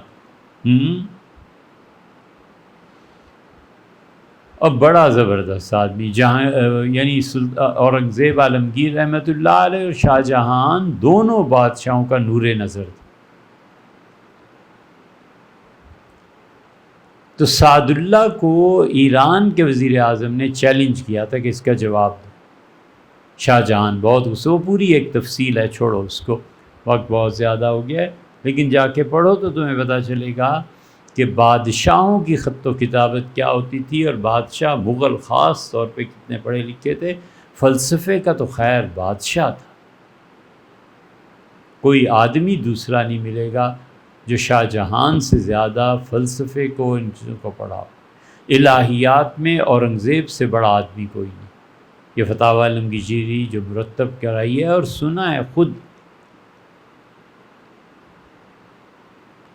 اب بڑا زبردست آدمی، جہاں یعنی اورنگزیب عالمگیر رحمۃ اللہ علیہ اور شاہ جہان دونوں بادشاہوں کا نور نظر تھا۔ تو سعد اللہ کو ایران کے وزیر اعظم نے چیلنج کیا تھا کہ اس کا جواب دو۔ شاہ جہان بہت غصے، وہ پوری ایک تفصیل ہے، چھوڑو اس کو، وقت بہت زیادہ ہو گیا ہے، لیکن جا کے پڑھو تو تمہیں پتہ چلے گا کہ بادشاہوں کی خط و کتابت کیا ہوتی تھی، اور بادشاہ مغل خاص طور پہ کتنے پڑھے لکھے تھے۔ فلسفے کا تو خیر بادشاہ تھا، کوئی آدمی دوسرا نہیں ملے گا جو شاہ جہان سے زیادہ فلسفے کو، ان چیزوں کو پڑھا۔ الہیات میں اورنگزیب سے بڑا آدمی کوئی نہیں۔ یہ فتاوی عالمگیری جو مرتب کرائی ہے اور سنا ہے خود،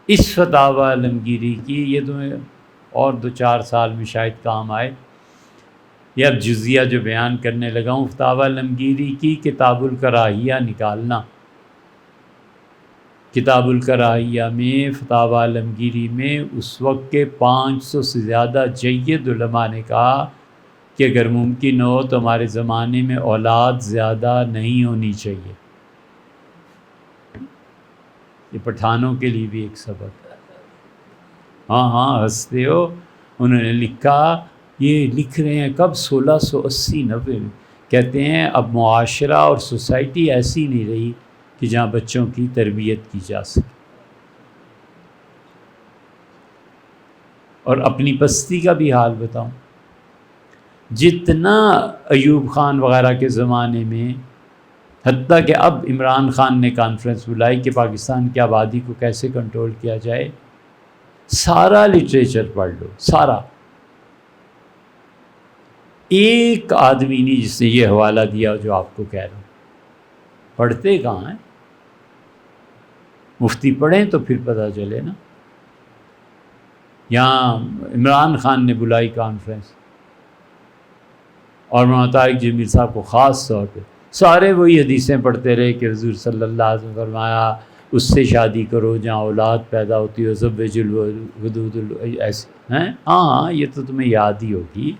اس فتاوی عالمگیری کی، یہ تمہیں اور 2-4 سال میں شاید کام آئے، یہ اب جزیہ جو بیان کرنے لگا ہوں، فتاوی عالمگیری کی کتاب الکراہیہ نکالنا۔ کتاب الکراہیہ میں، فتاوی عالمگیری میں، اس وقت کے 500 سے زیادہ جید علماء نے کہا کہ اگر ممکن ہو تو ہمارے زمانے میں اولاد زیادہ نہیں ہونی چاہیے۔ یہ پٹھانوں کے لیے بھی ایک سبق ہے۔ ہاں ہنستے ہو، انہوں نے لکھا، یہ لکھ رہے ہیں کب، 1680-90 میں، کہتے ہیں اب معاشرہ اور سوسائٹی ایسی نہیں رہی کہ جہاں بچوں کی تربیت کی جا سکے۔ اور اپنی پستی کا بھی حال بتاؤں، جتنا ایوب خان وغیرہ کے زمانے میں، حتیٰ کہ اب عمران خان نے کانفرنس بلائی کہ پاکستان کی آبادی کو کیسے کنٹرول کیا جائے، سارا لٹریچر پڑھ لو، سارا، ایک آدمی نہیں جس نے یہ حوالہ دیا جو آپ کو کہہ رہا ہوں۔ پڑھتے کہاں ہیں؟ مفتی پڑھیں تو پھر پتہ چلے نا۔ یہاں عمران خان نے بلائی کانفرنس، اور مولانا طارق جمیل صاحب کو خاص طور پہ، سارے وہی حدیثیں پڑھتے رہے کہ حضور صلی اللہ علیہ وسلم فرمایا اس سے شادی کرو جہاں اولاد پیدا ہوتی ہو، زوج الودود ایسے ہیں۔ ہاں یہ تو تمہیں یاد ہی ہوگی،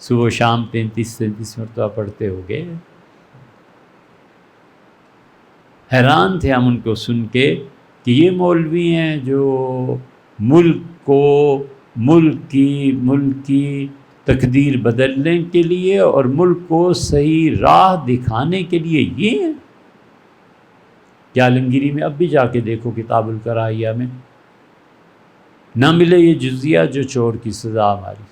صبح و شام 33 مرتبہ پڑھتے ہوگے۔ حیران تھے ہم ان کو سن کے کہ یہ مولوی ہیں جو ملک کی تقدیر بدلنے کے لیے اور ملک کو صحیح راہ دکھانے کے لیے یہ ہیں۔ کیا عالمگیری میں اب بھی جا کے دیکھو کتاب الکراہیہ میں، نہ ملے یہ جزیہ جو چور کی سزا ہماری۔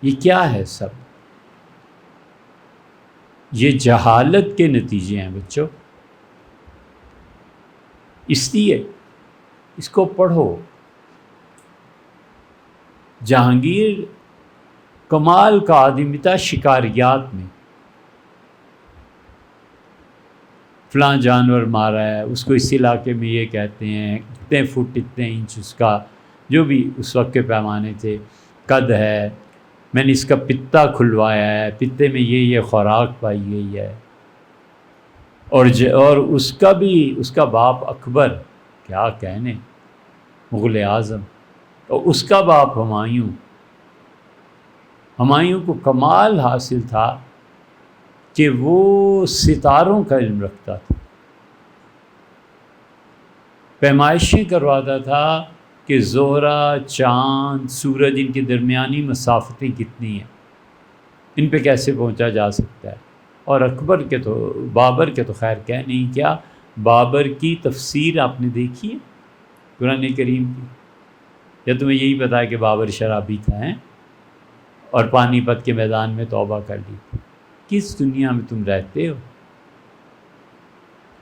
یہ کیا ہے سب؟ یہ جہالت کے نتیجے ہیں بچوں، اس لیے اس کو پڑھو۔ جہانگیر کمال کا آدمی تھا شکاریات میں، فلاں جانور مارا ہے، اس کو اس علاقے میں یہ کہتے ہیں، اتنے فٹ اتنے انچ اس کا جو بھی اس وقت کے پیمانے تھے قد ہے، میں نے اس کا پتا کھلوایا ہے، پتے میں یہ خوراک پائی گئی ہے۔ اور اس کا باپ اکبر، کیا کہنے، مغل اعظم، اور اس کا باپ ہمایوں کو کمال حاصل تھا کہ وہ ستاروں کا علم رکھتا تھا، پیمائشیں کرواتا تھا کہ زہرہ، چاند، سورج، ان کی درمیانی مسافتیں کتنی ہیں، ان پہ کیسے پہنچا جا سکتا ہے۔ اور بابر کے تو خیر کہہ نہیں کیا، بابر کی تفسیر آپ نے دیکھی ہے قرآن کریم کی؟ یا تمہیں یہی پتا ہے کہ بابر شرابی تھا اور پانی پت کے میدان میں توبہ کر لی تھی؟ کس دنیا میں تم رہتے ہو؟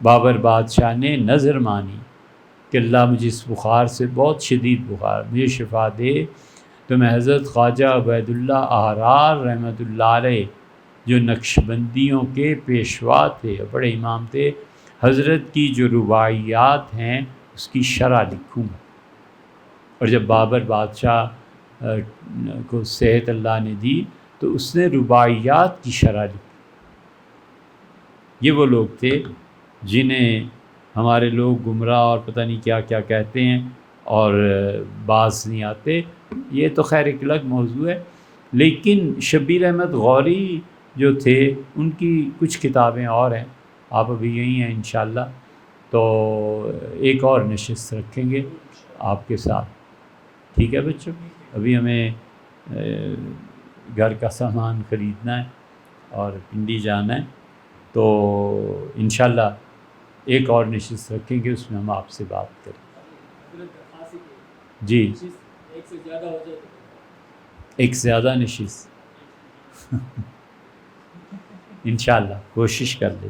بابر بادشاہ نے نظر مانی کہ اللہ مجھے اس بخار سے، بہت شدید بخار، مجھے شفا دے، تو میں حضرت خواجہ عبید اللہ احرار رحمۃ اللہ علیہ جو نقش بندیوں کے پیشوا تھے، بڑے امام تھے، حضرت کی جو رباعیات ہیں اس کی شرح لکھوں گا۔ اور جب بابر بادشاہ کو صحت اللہ نے دی تو اس نے رباعیات کی شرح لکھی۔ یہ وہ لوگ تھے جنہیں ہمارے لوگ گمراہ اور پتہ نہیں کیا کیا کہتے ہیں اور باز نہیں آتے، یہ تو خیر ایک الگ موضوع ہے۔ لیکن شبیر احمد غوری جو تھے ان کی کچھ کتابیں اور ہیں، آپ ابھی یہی ہیں انشاءاللہ، تو ایک اور نشست رکھیں گے آپ کے ساتھ، ٹھیک ہے بچوں؟ ابھی ہمیں گھر کا سامان خریدنا ہے اور پنڈی جانا ہے، تو انشاءاللہ ایک اور نشست رکھیں گے، اس میں ہم آپ سے بات کریں۔ جی، ایک زیادہ نشست انشاءاللہ کوشش کر لیں۔